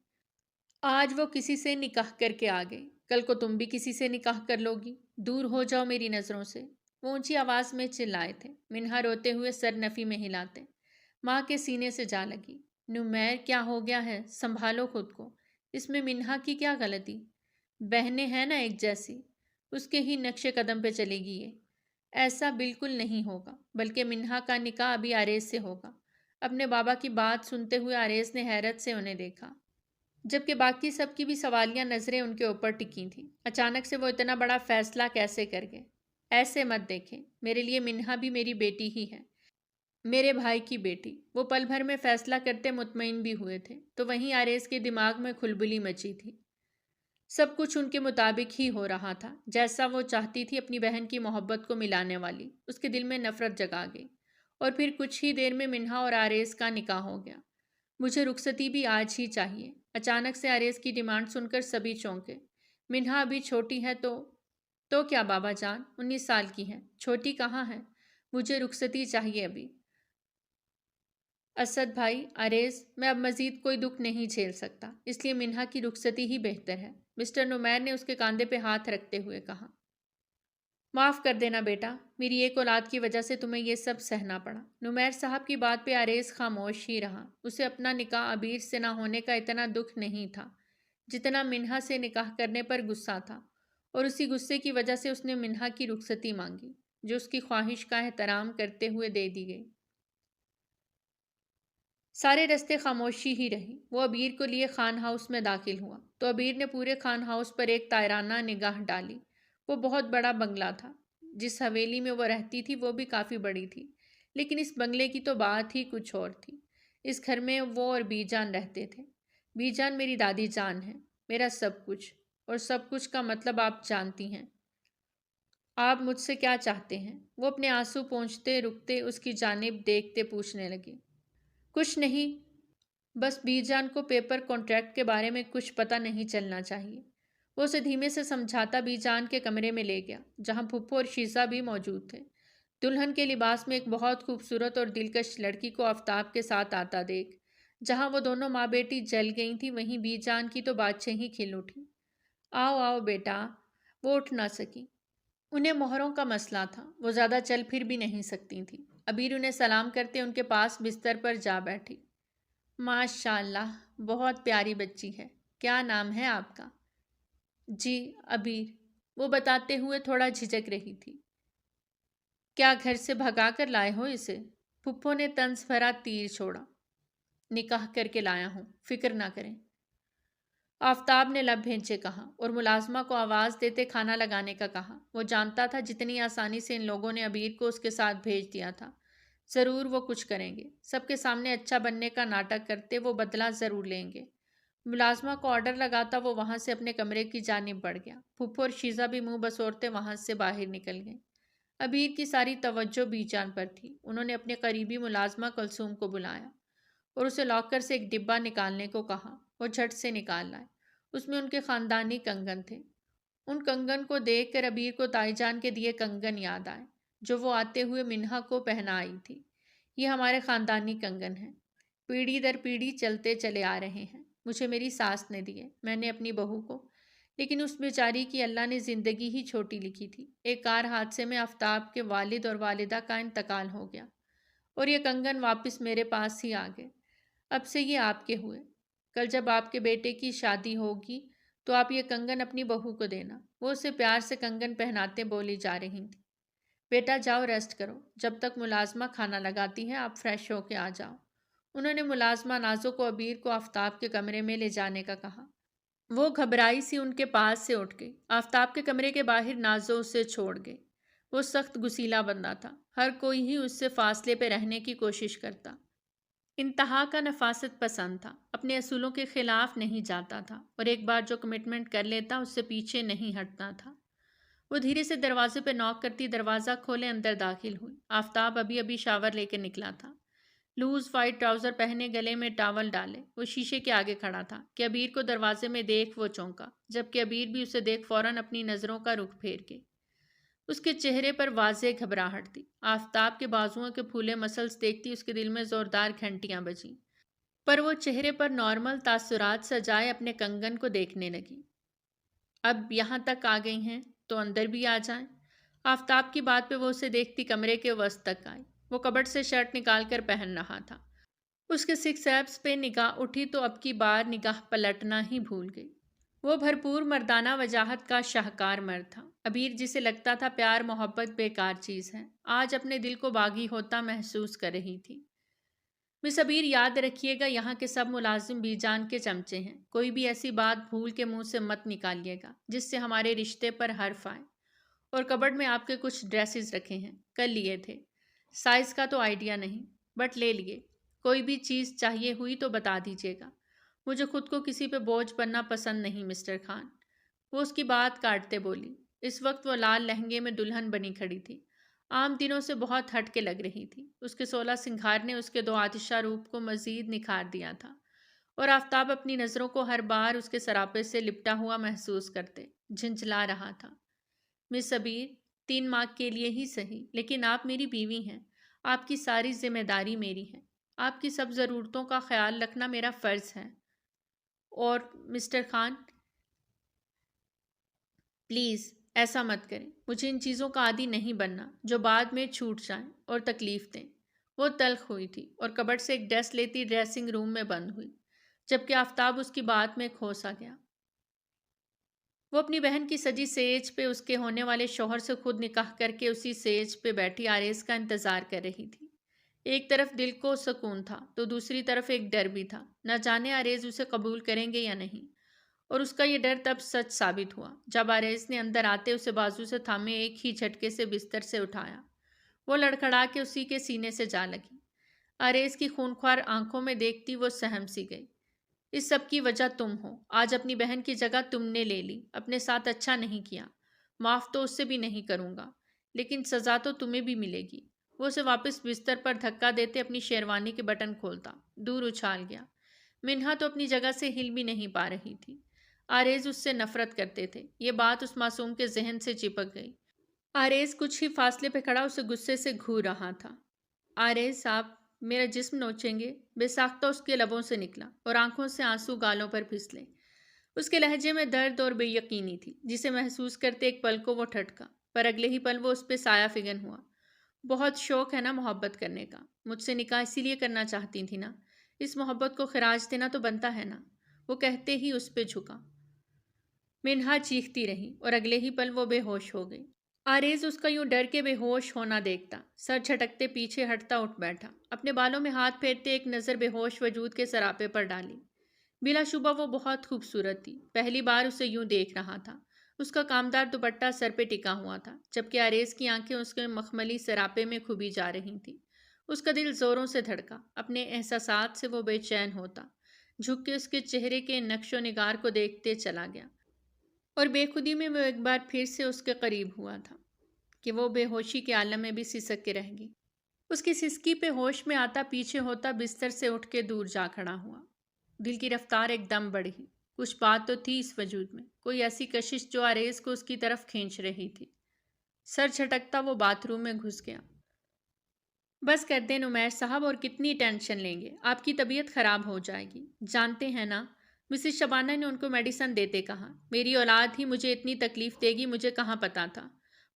آج وہ کسی سے نکاح کر کے آ گئی، کل کو تم بھی کسی سے نکاح کر لو گی۔ دور ہو جاؤ میری نظروں سے۔ وہ اونچی آواز میں چلائے تھے، منہا روتے ہوئے سر نفی میں ہلاتے ماں کے سینے سے جا لگی۔ نمیر کیا ہو گیا ہے؟ سنبھالو خود کو، اس میں منہا کی کیا غلطی؟ بہنیں ہیں نا ایک جیسی، اس کے ہی نقش قدم پہ چلے گی یہ۔ ایسا بالکل نہیں ہوگا، بلکہ منہا کا نکاح ابھی آریز سے ہوگا۔ اپنے بابا کی بات سنتے ہوئے آریز نے حیرت سے انہیں دیکھا، جبکہ باقی سب کی بھی سوالیہ نظریں ان کے اوپر ٹکی تھیں۔ اچانک سے وہ اتنا بڑا فیصلہ کیسے کر گئے؟ ایسے مت دیکھیں، میرے لیے منہا بھی میری بیٹی ہی ہے، میرے بھائی کی بیٹی۔ وہ پل بھر میں فیصلہ کرتے مطمئن بھی ہوئے تھے، تو وہیں آریز کے دماغ میں کھلبلی مچی تھی۔ سب کچھ ان کے مطابق ہی ہو رہا تھا، جیسا وہ چاہتی تھی۔ اپنی بہن کی محبت کو ملانے والی اس کے دل میں نفرت جگا گئی، اور پھر کچھ ہی دیر میں منہا اور آریز کا نکاح ہو گیا۔ مجھے رخصتی بھی آج ہی چاہیے۔ اچانک سے آریز کی ڈیمانڈ سن کر سبھی چونکے۔ منہا ابھی چھوٹی ہے تو کیا بابا جان، 19 سال کی ہے، چھوٹی کہاں ہے؟ مجھے رخصتی چاہیے ابھی۔ اسد بھائی، آریز، میں اب مزید کوئی دکھ نہیں جھیل سکتا، اس لیے منہا کی رخصتی ہی بہتر ہے، مسٹر نمیر نے اس کے کاندھے پہ ہاتھ رکھتے ہوئے کہا۔ معاف کر دینا بیٹا، میری ایک اولاد کی وجہ سے تمہیں یہ سب سہنا پڑا۔ نمیر صاحب کی بات پہ آریز خاموش ہی رہا۔ اسے اپنا نکاح عبیر سے نہ ہونے کا اتنا دکھ نہیں تھا جتنا منہا سے نکاح کرنے پر غصہ تھا، اور اسی غصے کی وجہ سے اس نے منہا کی رخصتی مانگی، جو اس کی خواہش کا احترام کرتے ہوئے دے دی گئی۔ سارے رستے خاموشی ہی رہی۔ وہ عبیر کو لیے خان ہاؤس میں داخل ہوا تو عبیر نے پورے خان ہاؤس پر ایک طائرانہ نگاہ ڈالی۔ وہ بہت بڑا بنگلہ تھا۔ جس حویلی میں وہ رہتی تھی وہ بھی کافی بڑی تھی، لیکن اس بنگلے کی تو بات ہی کچھ اور تھی۔ اس گھر میں وہ اور بی جان رہتے تھے۔ بی جان میری دادی جان ہے، میرا سب کچھ، اور سب کچھ کا مطلب آپ جانتی ہیں۔ آپ مجھ سے کیا چاہتے ہیں؟ وہ اپنے آنسو پونچھتے رکتے اس کی جانب دیکھتے پوچھنے لگی۔ کچھ نہیں، بس بی جان کو پیپر کانٹریکٹ کے بارے میں کچھ پتہ نہیں چلنا چاہیے۔ وہ اسے دھیمے سے سمجھاتا بی جان کے کمرے میں لے گیا، جہاں پھپھو اور شیزا بھی موجود تھے۔ دلہن کے لباس میں ایک بہت خوبصورت اور دلکش لڑکی کو آفتاب کے ساتھ آتا دیکھ جہاں وہ دونوں ماں بیٹی جل گئی تھیں، وہیں بی جان کی تو باتیں ہی کھل اٹھی۔ آؤ آؤ بیٹا۔ وہ اٹھ نہ سکی، انہیں مہروں کا مسئلہ تھا، وہ زیادہ چل پھر بھی نہیں سکتی تھیں۔ عبیر انہیں سلام کرتے ان کے پاس بستر پر جا بیٹھی۔ ماشاء اللہ، بہت پیاری بچی ہے، کیا نام ہے آپ کا؟ جی عبیر، وہ بتاتے ہوئے تھوڑا جھجک رہی تھی۔ کیا گھر سے بھگا کر لائے ہو اسے؟ پھپھو نے طنز بھرا تیر چھوڑا۔ نکاح کر کے لایا ہوں، فکر نہ کریں، آفتاب نے لب بھینچے کہا، اور ملازمہ کو آواز دیتے کھانا لگانے کا کہا۔ وہ جانتا تھا جتنی آسانی سے ان لوگوں نے عبیر کو اس کے ساتھ بھیج دیا تھا، ضرور وہ کچھ کریں گے۔ سب کے سامنے اچھا بننے کا ناٹک کرتے وہ بدلہ ضرور لیں گے۔ ملازمہ کو آرڈر لگاتا وہ وہاں سے اپنے کمرے کی جانب بڑھ گیا۔ پھپھو اور شیزا بھی منہ بسورتے وہاں سے باہر نکل گئے۔ عبیر کی ساری توجہ بی جان پر تھی۔ انہوں نے اپنے قریبی ملازمہ کلثوم کو بلایا اور اسے لاکر سے ایک ڈبہ نکالنے کو کہا۔ وہ جھٹ سے نکال لائے۔ اس میں ان کے خاندانی کنگن تھے۔ ان کنگن کو دیکھ کر عبیر کو تائی جان کے دیے کنگن یاد آئے، جو وہ آتے ہوئے منہا کو پہنا آئی تھی۔ یہ ہمارے خاندانی کنگن ہیں، پیڑھی در پیڑھی چلتے چلے آ رہے ہیں۔ مجھے میری ساس نے دیے، میں نے اپنی بہو کو، لیکن اس بیچاری کی اللہ نے زندگی ہی چھوٹی لکھی تھی۔ ایک کار حادثے میں آفتاب کے والد اور والدہ کا انتقال ہو گیا، اور یہ کنگن واپس میرے پاس ہی آ گئے۔ اب سے یہ آپ کے ہوئے۔ کل جب آپ کے بیٹے کی شادی ہوگی تو آپ یہ کنگن اپنی بہو کو دینا۔ وہ اسے پیار سے کنگن پہناتے بولی جا رہی تھی۔ بیٹا جاؤ ریسٹ کرو، جب تک ملازمہ کھانا لگاتی ہے آپ فریش ہو کے آ جاؤ۔ انہوں نے ملازمہ نازو کو عبیر کو آفتاب کے کمرے میں لے جانے کا کہا۔ وہ گھبرائی سی ان کے پاس سے اٹھ گئی۔ آفتاب کے کمرے کے باہر نازو اسے چھوڑ گئی۔ وہ سخت غسیلا بندہ تھا، ہر کوئی ہی اس سے فاصلے پہ رہنے کی کوشش کرتا۔ انتہا کا نفاست پسند تھا، اپنے اصولوں کے خلاف نہیں جاتا تھا، اور ایک بار جو کمٹمنٹ کر لیتا اس سے پیچھے نہیں ہٹتا تھا۔ وہ دھیرے سے دروازے پہ نوک کرتی دروازہ کھولے اندر داخل ہوئی۔ آفتاب ابھی شاور لے کے نکلا تھا، لوز وائٹ ٹراؤزر پہنے، گلے میں ٹاول ڈالے۔ وہ شیشے کے آگے کھڑا تھا کہ عبیر کو دروازے میں دیکھ وہ چونکا، جبکہ عبیر بھی اسے دیکھ فوراً اپنی نظروں کا رخ پھیر کے۔ اس کے چہرے پر واضح گھبراہٹ تھی۔ آفتاب کے بازوؤں کے پھولے مسلس دیکھتی اس کے دل میں زوردار گھنٹیاں بجیں، پر وہ چہرے پر نارمل تاثرات سجائے اپنے کنگن کو دیکھنے لگی۔ اب یہاں تک آ گئی ہیں تو اندر بھی آ جائیں۔ آفتاب کی بات پہ وہ اسے دیکھتی کمرے کے وسط تک آئی۔ وہ کبٹ سے شرٹ نکال کر پہن رہا تھا۔ اس کے سکس ایبس پہ نگاہ اٹھی تو اب کی بار نگاہ پلٹنا ہی بھول گئی۔ وہ بھرپور مردانہ وجاہت کا شاہکار مرد تھا۔ عبیر جسے لگتا تھا پیار محبت بیکار چیز ہے، آج اپنے دل کو باغی ہوتا محسوس کر رہی تھی۔ مس عبیر، یاد رکھیے گا یہاں کے سب ملازم بی جان کے چمچے ہیں، کوئی بھی ایسی بات بھول کے منہ سے مت نکالیے گا جس سے ہمارے رشتے پر حرف آئے۔ اور کبڈ میں آپ کے کچھ ڈریسز رکھے ہیں، کل لیے تھے، سائز کا تو آئیڈیا نہیں، بٹ لے لیے۔ کوئی بھی چیز چاہیے ہوئی تو بتا دیجیے گا، مجھے خود کو کسی پہ بوجھ بننا پسند نہیں مسٹر خان۔ وہ اس کی بات کاٹتے بولی۔ اس وقت وہ لال لہنگے میں دلہن بنی کھڑی تھی۔ عام دنوں سے بہت ہٹ کے لگ رہی تھی۔ اس کے 16 سنگھار نے اس کے 2 آتشہ روپ کو مزید نکھار دیا تھا، اور آفتاب اپنی نظروں کو ہر بار اس کے سراپے سے لپٹا ہوا محسوس کرتے جھنجھلا رہا تھا۔ مس ابیر، 3 ماہ کے لیے ہی صحیح، لیکن آپ میری بیوی ہیں، آپ کی ساری ذمہ داری میری ہے، آپ کی سب ضرورتوں کا خیال رکھنا میرا فرض ہے۔ اور مسٹر خان، پلیز ایسا مت کریں، مجھے ان چیزوں کا عادی نہیں بننا جو بعد میں چھوٹ جائیں اور تکلیف دیں۔ وہ تلخ ہوئی تھی اور کبٹ سے ایک ڈریس لیتی ڈریسنگ روم میں بند ہوئی، جبکہ آفتاب اس کی بات میں کھوسا گیا۔ وہ اپنی بہن کی سجی سیج پہ اس کے ہونے والے شوہر سے خود نکاح کر کے اسی سیج پہ بیٹھی آریز کا انتظار کر رہی تھی۔ ایک طرف دل کو سکون تھا تو دوسری طرف ایک ڈر بھی تھا، نہ جانے آریز اسے قبول کریں گے یا نہیں۔ اور اس کا یہ ڈر تب سچ ثابت ہوا جب آریز نے اندر آتے اسے بازو سے تھامے ایک ہی جھٹکے سے بستر سے اٹھایا۔ وہ لڑکھڑا کے اسی کے سینے سے جا لگی۔ آریز کی خونخوار آنکھوں میں دیکھتی وہ سہم سی گئی۔ اس سب کی وجہ تم ہو، آج اپنی بہن کی جگہ تم نے لے لی، اپنے ساتھ اچھا نہیں کیا، معاف تو اس سے بھی نہیں کروں گا، لیکن سزا تو تمہیں بھی ملے گی۔ وہ اسے واپس بستر پر دھکا دیتے اپنی شیروانی کے بٹن کھولتا دور اچھال گیا۔ منہا تو اپنی جگہ سے ہل بھی نہیں پا رہی تھی۔ آریز اس سے نفرت کرتے تھے، یہ بات اس معصوم کے ذہن سے چپک گئی۔ آریز کچھ ہی فاصلے پہ کھڑا اسے غصے سے گھور رہا تھا۔ آریز، آپ میرا جسم نوچیں گے؟ بے ساختہ اس کے لبوں سے نکلا اور آنکھوں سے آنسو گالوں پر پھسلے۔ اس کے لہجے میں درد اور بے یقینی تھی، جسے محسوس کرتے ایک پل کو وہ ٹھٹکا، پر اگلے ہی پل وہ اس پہ سایہ فگن ہوا۔ بہت شوق ہے نا محبت کرنے کا، مجھ سے نکاح اسی لیے کرنا چاہتی تھی نا، اس محبت کو خراج دینا تو بنتا ہے نا۔ وہ کہتے ہی اس پہ جھکا۔ منہا چیختی رہی اور اگلے ہی پل وہ بے ہوش ہو گئی۔ آریز اس کا یوں ڈر کے بے ہوش ہونا دیکھتا سر جھٹکتے پیچھے ہٹتا اٹھ بیٹھا، اپنے بالوں میں ہاتھ پھیرتے ایک نظر بے ہوش وجود کے سراپے پر ڈالی۔ بلا شبہ وہ بہت خوبصورت تھی، پہلی بار اسے یوں دیکھ رہا تھا۔ اس کا کامدار دوپٹہ سر پہ ٹکا ہوا تھا، جبکہ آریز کی آنکھیں اس کے مخملی سراپے میں کھبی جا رہی تھیں۔ اس کا دل زوروں سے دھڑکا، اپنے احساسات سے وہ بے چین ہوتا، جھک کے اس کے چہرے کے نقش و نگار کو دیکھتے چلا گیا، اور بے خودی میں وہ ایک بار پھر سے اس کے قریب ہوا تھا کہ وہ بے ہوشی کے عالم میں بھی سسک کے رہ گئی۔ اس کی سسکی پہ ہوش میں آتا پیچھے ہوتا بستر سے اٹھ کے دور جا کھڑا ہوا۔ دل کی رفتار ایک دم بڑھی، کچھ بات تو تھی اس وجود میں، کوئی ایسی کشش جو آریز کو اس کی طرف کھینچ رہی تھی۔ سر جھٹکتا وہ باتھ روم میں گھس گیا۔ بس کر دیں نمیر صاحب، اور کتنی ٹینشن لیں گے، آپ کی طبیعت خراب ہو جائے گی، جانتے ہیں نا۔ مسز شبانہ نے ان کو میڈیسن دیتے کہا، میری اولاد ہی مجھے اتنی تکلیف دے گی، مجھے کہاں پتا تھا۔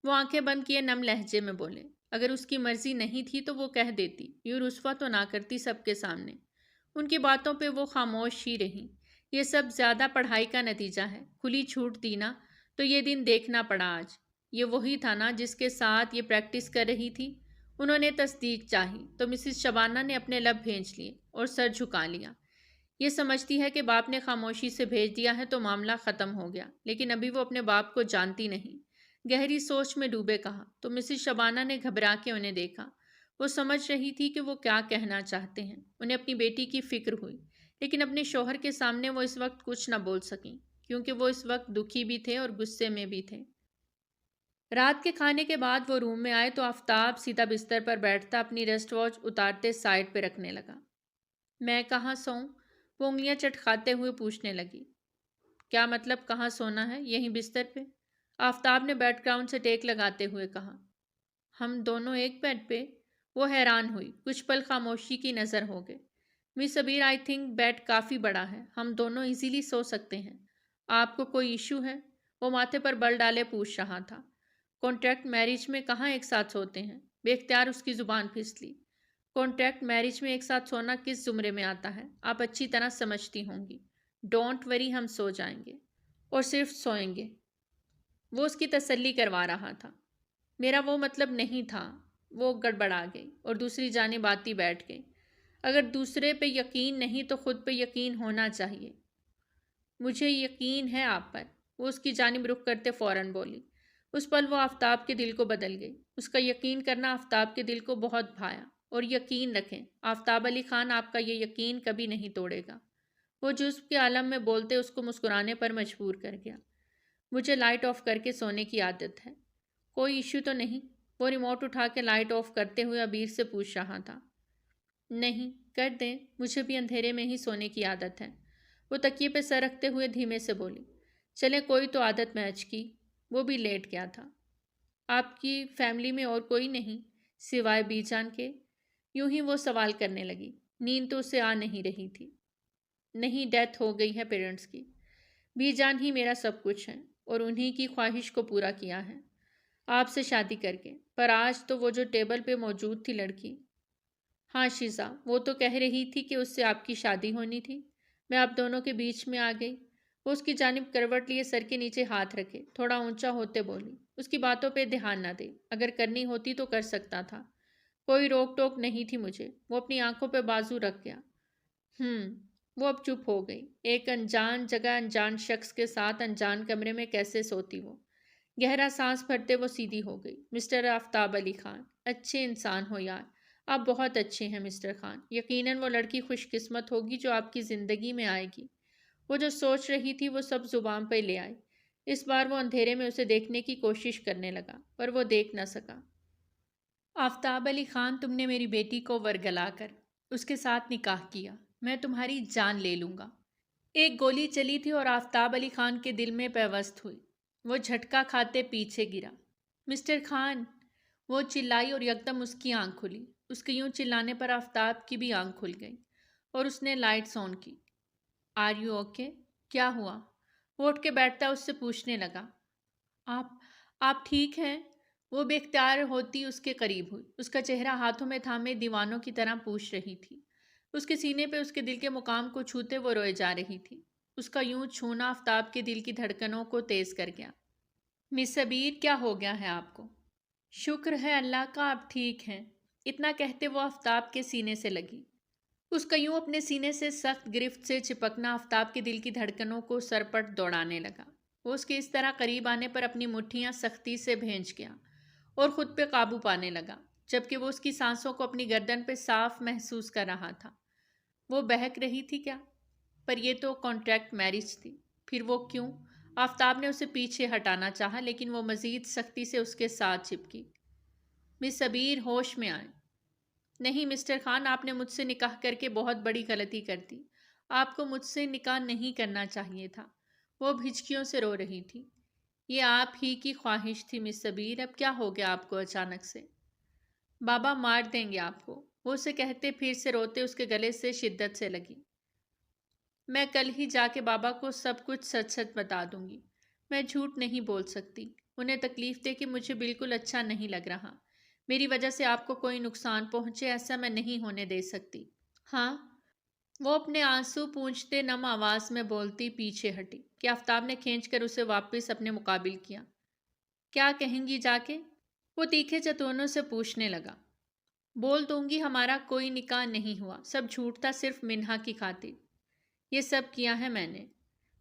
وہ آنکھیں بند کیے نم لہجے میں بولے، اگر اس کی مرضی نہیں تھی تو وہ کہہ دیتی، یوں رسوا تو نہ کرتی سب کے سامنے۔ ان کی باتوں پہ وہ خاموش ہی رہی۔ یہ سب زیادہ پڑھائی کا نتیجہ ہے، کھلی چھوٹ دی نا تو یہ دن دیکھنا پڑا آج۔ یہ وہی تھا نا جس کے ساتھ یہ پریکٹس کر رہی تھی؟ انہوں نے تصدیق چاہی تو مسز شبانہ نے اپنے لب بھینچ لیے اور سر جھکا لیا۔ یہ سمجھتی ہے کہ باپ نے خاموشی سے بھیج دیا ہے تو معاملہ ختم ہو گیا، لیکن ابھی وہ اپنے باپ کو جانتی نہیں۔ گہری سوچ میں ڈوبے کہا تو مسز شبانہ نے گھبرا کے انہیں دیکھا۔ وہ سمجھ رہی تھی کہ وہ کیا کہنا چاہتے ہیں، انہیں اپنی بیٹی کی فکر ہوئی، لیکن اپنے شوہر کے سامنے وہ اس وقت کچھ نہ بول سکیں، کیونکہ وہ اس وقت دکھی بھی تھے اور غصے میں بھی تھے۔ رات کے کھانے کے بعد وہ روم میں آئے تو آفتاب سیدھا بستر پر بیٹھتا اپنی ریسٹ واچ اتارتے سائڈ پہ رکھنے لگا۔ میں کہاں سوؤں؟ وہ انگلیاں چٹکھاتے ہوئے پوچھنے لگی۔ کیا مطلب کہاں سونا ہے؟ یہیں بستر پہ؟ آفتاب نے بیڈ گراؤنڈ سے ٹیک لگاتے ہوئے کہا۔ ہم دونوں ایک بیڈ پہ؟ وہ حیران ہوئی، کچھ پل خاموشی کی نظر ہو گئے۔ مس ابیر، آئی تھنک بیڈ کافی بڑا ہے، ہم دونوں ایزیلی سو سکتے ہیں۔ آپ کو کوئی ایشو ہے؟ وہ ماتھے پر بل ڈالے پوچھ رہا تھا۔ کانٹریکٹ میرج میں کہاں ایک ساتھ سوتے ہیں؟ بے اختیار اس کی زبان پھسلی۔ کانٹریکٹ میرج میں ایک ساتھ سونا کس زمرے میں آتا ہے؟ آپ اچھی طرح سمجھتی ہوں گی۔ ڈونٹ وری، ہم سو جائیں گے، اور صرف سوئیں گے۔ وہ اس کی تسلی کروا رہا تھا۔ میرا وہ مطلب نہیں تھا۔ وہ گڑبڑا گئی اور دوسری جانب آتی بیٹھ گئی۔ اگر دوسرے پہ یقین نہیں تو خود پہ یقین ہونا چاہیے۔ مجھے یقین ہے آپ پر، وہ اس کی جانب رخ کرتے فوراً بولی۔ اس پل وہ آفتاب کے دل کو بدل گئی۔ اس کا یقین کرنا آفتاب کے دل کو بہت بھایا، اور یقین رکھیں آفتاب علی خان، آپ کا یہ یقین کبھی نہیں توڑے گا۔ وہ جزب کے عالم میں بولتے اس کو مسکرانے پر مجبور کر گیا۔ مجھے لائٹ آف کر کے سونے کی عادت ہے۔ کوئی ایشو تو نہیں؟ وہ ریموٹ اٹھا کے لائٹ آف کرتے ہوئے عبیر سے پوچھ رہا تھا۔ نہیں، کر دیں، مجھے بھی اندھیرے میں ہی سونے کی عادت ہے۔ وہ تکیے پہ سر رکھتے ہوئے دھیمے سے بولی۔ چلیں، کوئی تو عادت میچ کی۔ وہ بھی لیٹ گیا تھا۔ آپ کی فیملی میں اور کوئی نہیں سوائے بی جان کے؟ یوں ہی وہ سوال کرنے لگی۔ نیند تو اسے آ نہیں رہی تھی۔ نہیں، ڈیتھ ہو گئی ہے پیرنٹس کی۔ بی جان ہی میرا سب کچھ ہے اور انہی کی خواہش کو پورا کیا ہے آپ سے شادی کر کے۔ پر آج تو وہ جو ٹیبل پہ موجود تھی لڑکی، ہاں شیزا، وہ تو کہہ رہی تھی کہ اس سے آپ کی شادی ہونی تھی۔ میں آپ دونوں کے بیچ میں آ گئی۔ وہ اس کی جانب کروٹ لیے سر کے نیچے ہاتھ رکھے تھوڑا اونچا ہوتے بولی۔ اس کی باتوں پہ دھیان نہ دے، اگر کرنی ہوتی تو کر سکتا تھا، کوئی روک ٹوک نہیں تھی مجھے۔ وہ اپنی آنکھوں پہ بازو رکھ گیا۔ وہ اب چپ ہو گئی۔ ایک انجان جگہ انجان شخص کے ساتھ انجان کمرے میں کیسے سوتی وہ؟ گہرا سانس بھرتے وہ سیدھی ہو گئی۔ مسٹر آفتاب علی خان، اچھے انسان ہو یار، آپ بہت اچھے ہیں مسٹر خان۔ یقیناً وہ لڑکی خوش قسمت ہوگی جو آپ کی زندگی میں آئے گی۔ وہ جو سوچ رہی تھی وہ سب زبان پہ لے آئی۔ اس بار وہ اندھیرے میں اسے دیکھنے کی کوشش کرنے لگا، پر وہ دیکھ نہ سکا۔ آفتاب علی خان، تم نے میری بیٹی کو ورگلا کر اس کے ساتھ نکاح کیا، میں تمہاری جان لے لوں گا۔ ایک گولی چلی تھی اور آفتاب علی خان کے دل میں پیوست ہوئی۔ وہ جھٹکا کھاتے پیچھے گرا۔ مسٹر خان، وہ چلائی اور یکدم اس کی آنکھ کھلی۔ اس کے یوں چلانے پر آفتاب کی بھی آنکھ کھل گئی اور اس نے لائٹس آن کی۔ Are you okay? کیا ہوا؟ وہ اٹھ کے بیٹھتا اس سے پوچھنے لگا۔ آپ ٹھیک ہیں؟ وہ بے اختیار ہوتی اس کے قریب ہوئی۔ اس کا چہرہ ہاتھوں میں تھامے دیوانوں کی طرح پوچھ رہی تھی۔ اس کے سینے پہ اس کے دل کے مقام کو چھوتے وہ روئے جا رہی تھی۔ اس کا یوں چھونا آفتاب کے دل کی دھڑکنوں کو تیز کر گیا۔ مس عبیر، کیا ہو گیا ہے آپ کو؟ شکر ہے اللہ کا آپ ٹھیک ہیں۔ اتنا کہتے وہ آفتاب کے سینے سے لگی۔ اس کا یوں اپنے سینے سے سخت گرفت سے چپکنا آفتاب کے دل کی دھڑکنوں کو سرپٹ دوڑانے لگا۔ وہ اس کے اس طرح قریب آنے پر اپنی مٹھیاں سختی سے بھینچ گیا اور خود پہ قابو پانے لگا، جبکہ وہ اس کی سانسوں کو اپنی گردن پہ صاف محسوس کر رہا تھا۔ وہ بہک رہی تھی کیا؟ پر یہ تو کانٹریکٹ میرج تھی، پھر وہ کیوں؟ آفتاب نے اسے پیچھے ہٹانا چاہا لیکن وہ مزید سختی سے اس کے ساتھ چپکی۔ مس عبیر، ہوش میں آئیں۔ نہیں مسٹر خان، آپ نے مجھ سے نکاح کر کے بہت بڑی غلطی کر دی۔ آپ کو مجھ سے نکاح نہیں کرنا چاہیے تھا۔ وہ بھجکیوں سے رو رہی تھی۔ یہ آپ ہی کی خواہش تھی مس عبیر، اب کیا ہو گیا آپ کو اچانک سے؟ بابا مار دیں گے آپ کو، وہ اسے کہتے پھر سے روتے اس کے گلے سے شدت سے لگی۔ میں کل ہی جا کے بابا کو سب کچھ سچ سچ بتا دوں گی۔ میں جھوٹ نہیں بول سکتی، انہیں تکلیف دے کے مجھے بالکل اچھا نہیں لگ رہا۔ میری وجہ سے آپ کو کوئی نقصان پہنچے ایسا میں نہیں ہونے دے سکتی۔ ہاں؟ وہ اپنے آنسو پونچھتے نم آواز میں بولتی پیچھے ہٹی کہ آفتاب نے کھینچ کر اسے واپس اپنے مقابل کیا۔ کیا کہیں گی جا کے؟ وہ تیکھے چتونوں سے پوچھنے لگا۔ بول دوں گی ہمارا کوئی نکاح نہیں ہوا، سب جھوٹ تھا، صرف منہا کی خاطر یہ سب کیا ہے میں نے۔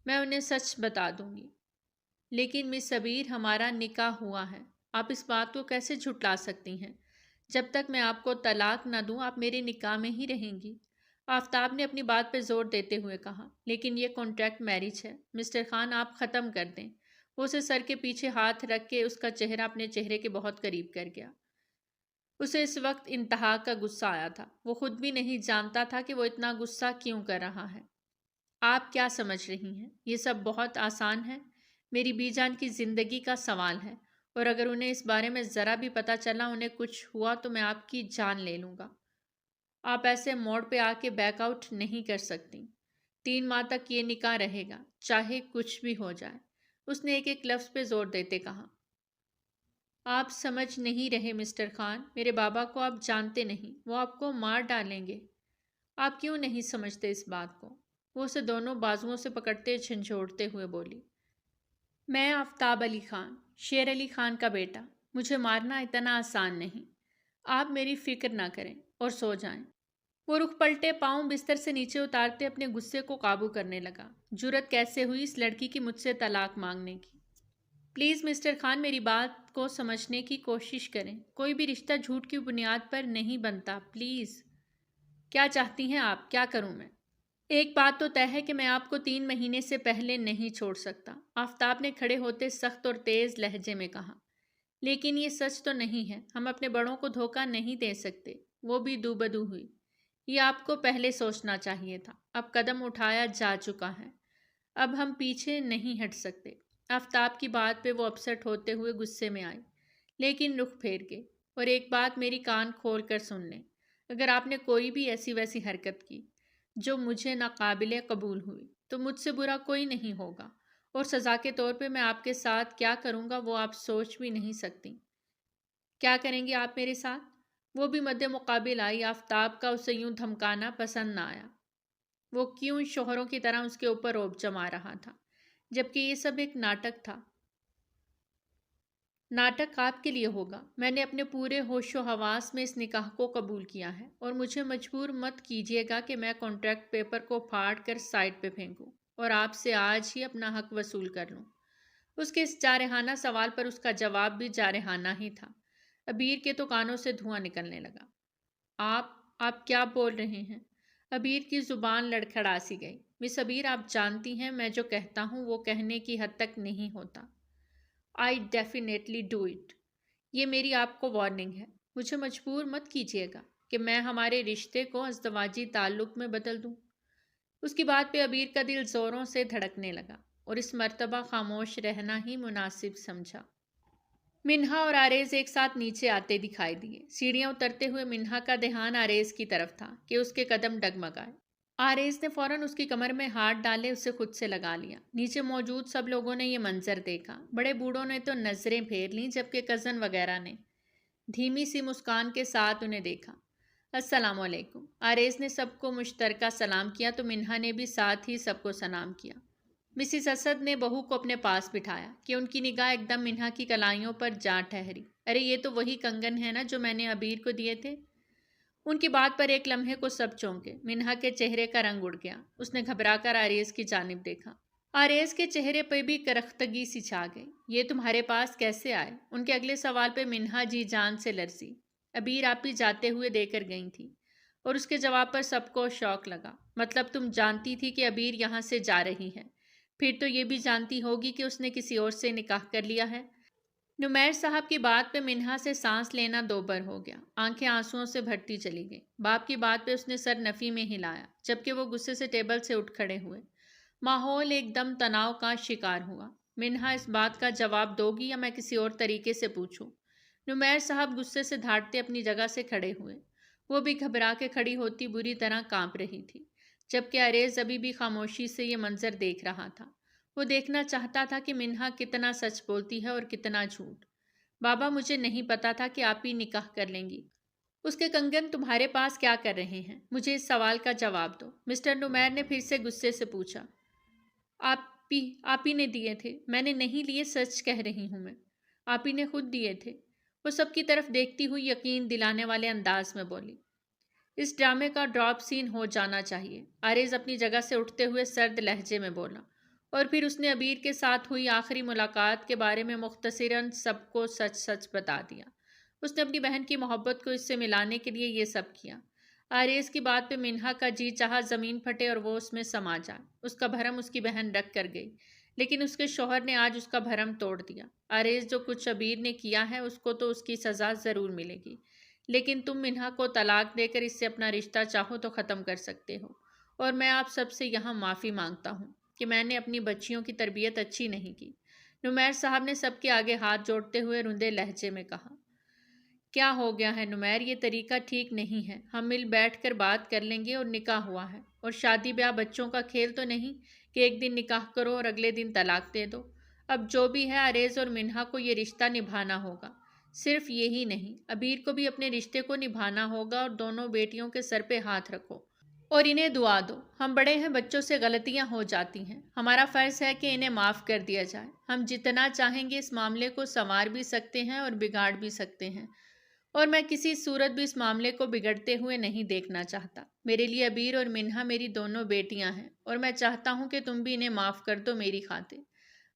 میں انہیں سچ بتا دوں گی۔ لیکن مس عبیر، ہمارا نکاح ہوا ہے، آپ اس بات کو کیسے جھٹلا سکتی ہیں؟ جب تک میں آپ کو طلاق نہ دوں آپ میرے نکاح میں ہی رہیں گی۔ آفتاب نے اپنی بات پہ زور دیتے ہوئے کہا۔ لیکن یہ کانٹریکٹ میرج ہے مسٹر خان، آپ ختم کر دیں۔ وہ اسے سر کے پیچھے ہاتھ رکھ کے اس کا چہرہ اپنے چہرے کے بہت قریب کر گیا۔ اسے اس وقت انتہا کا غصہ آیا تھا۔ وہ خود بھی نہیں جانتا تھا کہ وہ اتنا غصہ کیوں کر رہا ہے۔ آپ کیا سمجھ رہی ہیں؟ یہ سب بہت آسان ہے، میری بی جان کی زندگی کا سوال ہے، اور اگر انہیں اس بارے میں ذرا بھی پتہ چلا، انہیں کچھ ہوا تو میں آپ کی جان لے لوں گا۔ آپ ایسے موڑ پہ آ کے بیک آؤٹ نہیں کر سکتی۔ 3 ماہ تک یہ نکاح رہے گا، چاہے کچھ بھی ہو جائے۔ اس نے ایک ایک لفظ پہ زور دیتے کہا۔ آپ سمجھ نہیں رہے مسٹر خان، میرے بابا کو آپ جانتے نہیں، وہ آپ کو مار ڈالیں گے۔ آپ کیوں نہیں سمجھتے اس بات کو؟ وہ اسے دونوں بازوؤں سے پکڑتے جھنجھوڑتے ہوئے بولی۔ میں آفتاب علی خان، شیر علی خان کا بیٹا، مجھے مارنا اتنا آسان نہیں۔ آپ میری فکر نہ کریں اور سو جائیں۔ وہ رخ پلٹے پاؤں بستر سے نیچے اتارتے اپنے غصے کو قابو کرنے لگا۔ جرأت کیسے ہوئی اس لڑکی کی مجھ سے طلاق مانگنے کی؟ پلیز مسٹر خان، میری بات کو سمجھنے کی کوشش کریں۔ کوئی بھی رشتہ جھوٹ کی بنیاد پر نہیں بنتا، پلیز۔ کیا چاہتی ہیں آپ؟ کیا کروں میں؟ ایک بات تو طے ہے کہ میں آپ کو 3 مہینے سے پہلے نہیں چھوڑ سکتا، آفتاب نے کھڑے ہوتے سخت اور تیز لہجے میں کہا۔ لیکن یہ سچ تو نہیں ہے، ہم اپنے بڑوں کو دھوکہ نہیں دے سکتے۔ وہ بھی دوبدو ہوئی۔ یہ آپ کو پہلے سوچنا چاہیے تھا، اب قدم اٹھایا جا چکا ہے، اب ہم پیچھے نہیں ہٹ سکتے۔ آفتاب کی بات پہ وہ اپسٹ ہوتے ہوئے غصے میں آئی، لیکن رخ پھیر کے۔ اور ایک بات میری کان کھول کر سن لیں، اگر آپ نے کوئی بھی ایسی ویسی حرکت کی جو مجھے ناقابل قبول ہوئی تو مجھ سے برا کوئی نہیں ہوگا، اور سزا کے طور پہ میں آپ کے ساتھ کیا کروں گا وہ آپ سوچ بھی نہیں سکتی۔ کیا کریں گے آپ میرے ساتھ؟ وہ بھی مد مقابل آئی۔ آفتاب کا اسے یوں دھمکانا پسند نہ آیا۔ وہ کیوں شوہروں کی طرح اس کے اوپر روب جما رہا تھا، جبکہ یہ سب ایک ناٹک تھا۔ ناٹک آپ کے لیے ہوگا۔ میں نے اپنے پورے ہوش و حواس میں اس نکاح کو قبول کیا ہے، اور مجھے مجبور مت کیجیے گا کہ میں کانٹریکٹ پیپر کو پھاڑ کر سائڈ پہ پھینکوں اور آپ سے آج ہی اپنا حق وصول کر لوں۔ اس کے اس جارحانہ سوال پر اس کا جواب بھی جارحانہ ہی تھا۔ عبیر کے تو کانوں سے دھواں نکلنے لگا۔ آپ کیا بول رہے ہیں؟ عبیر کی زبان لڑکھڑا سی گئی۔ مس عبیر، آپ جانتی ہیں میں جو کہتا ہوں وہ کہنے کی حد تک نہیں ہوتا۔ I definitely do it۔ یہ میری آپ کو وارننگ ہے۔ مجھے مجبور مت کیجیے گا کہ میں ہمارے رشتے کو ازدواجی تعلق میں بدل دوں۔ اس کی بات پہ عبیر کا دل زوروں سے دھڑکنے لگا، اور اس مرتبہ خاموش رہنا ہی مناسب سمجھا۔ منہا اور آریز ایک ساتھ نیچے آتے دکھائی دیے۔ سیڑھیاں اترتے ہوئے منہا کا دھیان آریز کی طرف تھا کہ اس کے قدم ڈگمگائے۔ آریز نے فوراً اس کی کمر میں ہاتھ ڈالے اسے خود سے لگا لیا۔ نیچے موجود سب لوگوں نے یہ منظر دیکھا۔ بڑے بوڑھوں نے تو نظریں پھیر لیں، جبکہ کزن وغیرہ نے دھیمی سی مسکان کے ساتھ انہیں دیکھا۔ السلام علیکم۔ آریز نے سب کو مشترکہ سلام کیا تو منہا نے بھی ساتھ ہی سب کو سلام کیا۔ مسز اسد نے بہو کو اپنے پاس بٹھایا کہ ان کی نگاہ ایک دم منہا کی کلائیوں پر جا ٹھہری۔ ارے یہ تو وہی کنگن ہے نا جو میں نے عبیر کو دیے تھے؟ ان کی بات پر ایک لمحے کو سب چونکے۔ منہا کے چہرے کا رنگ اڑ گیا۔ اس نے گھبرا کر آریز کی جانب دیکھا۔ آریز کے چہرے پہ بھی کرختگی سی چھا گئی۔ یہ تمہارے پاس کیسے آئے؟ ان کے اگلے سوال پہ منہا جی جان سے لرزی۔ عبیر آپ ہی جاتے ہوئے دے کر گئی تھی، اور اس کے جواب پر سب کو شوق لگا۔ مطلب تم جانتی تھی کہ عبیر یہاں سے جا رہی ہے، پھر تو یہ بھی جانتی ہوگی کہ اس نے کسی اور سے نکاح کر لیا ہے۔ نمیر صاحب کی بات پہ منہا سے سانس لینا دوبر ہو گیا۔ آنکھیں آنسوؤں سے بھرتی چلی گئیں۔ باپ کی بات پہ اس نے سر نفی میں ہلایا، جبکہ وہ غصے سے ٹیبل سے اٹھ کھڑے ہوئے۔ ماحول ایک دم تناؤ کا شکار ہوا۔ منہا، اس بات کا جواب دو گی یا میں کسی اور طریقے سے پوچھوں؟ نمیر صاحب غصے سے دھاڑتے اپنی جگہ سے کھڑے ہوئے۔ وہ بھی گھبرا کے کھڑی ہوتی بری طرح کانپ رہی تھی، جبکہ آریز ابھی بھی خاموشی سے یہ منظر دیکھ رہا تھا۔ وہ دیکھنا چاہتا تھا کہ منہا کتنا سچ بولتی ہے اور کتنا جھوٹ۔ بابا، مجھے نہیں پتا تھا کہ آپ ہی نکاح کر لیں گی۔ اس کے کنگن تمہارے پاس کیا کر رہے ہیں؟ مجھے اس سوال کا جواب دو۔ مسٹر نمیر نے پھر سے غصے سے پوچھا۔ آپ ہی نے دیے تھے۔ میں نے نہیں لیے، سچ کہہ رہی ہوں میں۔ آپ ہی نے خود دیے تھے۔ وہ سب کی طرف دیکھتی ہوئی یقین دلانے والے انداز میں بولی۔ اس ڈرامے کا ڈراپ سین ہو جانا چاہیے، آریز اپنی جگہ سے اٹھتے ہوئے سرد لہجے میں بولا، اور پھر اس نے عبیر کے ساتھ ہوئی آخری ملاقات کے بارے میں مختصراً سب کو سچ سچ بتا دیا۔ اس نے اپنی بہن کی محبت کو اس سے ملانے کے لیے یہ سب کیا۔ آریز کی بات پہ منہا کا جی چاہا زمین پھٹے اور وہ اس میں سما جائے۔ اس کا بھرم اس کی بہن رکھ کر گئی، لیکن اس کے شوہر نے آج اس کا بھرم توڑ دیا۔ آریز، جو کچھ عبیر نے کیا ہے اس کو تو اس کی سزا ضرور ملے گی، لیکن تم منہا کو طلاق دے کر اس سے اپنا رشتہ چاہو تو ختم کر سکتے ہو، اور میں آپ سب سے یہاں معافی مانگتا ہوں کہ میں نے اپنی بچیوں کی تربیت اچھی نہیں کی۔ نمیر صاحب نے سب کے آگے ہاتھ جوڑتے ہوئے رندے لہجے میں کہا۔ کیا ہو گیا ہے نمیر؟ یہ طریقہ ٹھیک نہیں ہے۔ ہم مل بیٹھ کر بات کر لیں گے، اور نکاح ہوا ہے، اور شادی بیاہ بچوں کا کھیل تو نہیں کہ ایک دن نکاح کرو اور اگلے دن طلاق دے دو۔ اب جو بھی ہے، آریز اور منہا کو یہ رشتہ نبھانا ہوگا۔ صرف یہی نہیں، عبیر کو بھی اپنے رشتے کو نبھانا ہوگا، اور دونوں بیٹیوں کے سر پہ ہاتھ رکھو اور انہیں دعا دو۔ ہم بڑے ہیں، بچوں سے غلطیاں ہو جاتی ہیں، ہمارا فرض ہے کہ انہیں معاف کر دیا جائے۔ ہم جتنا چاہیں گے اس معاملے کو سنوار بھی سکتے ہیں اور بگاڑ بھی سکتے ہیں، اور میں کسی صورت بھی اس معاملے کو بگڑتے ہوئے نہیں دیکھنا چاہتا۔ میرے لیے عبیر اور منہا میری دونوں بیٹیاں ہیں، اور میں چاہتا ہوں کہ تم بھی انہیں معاف کر دو میری خاطر۔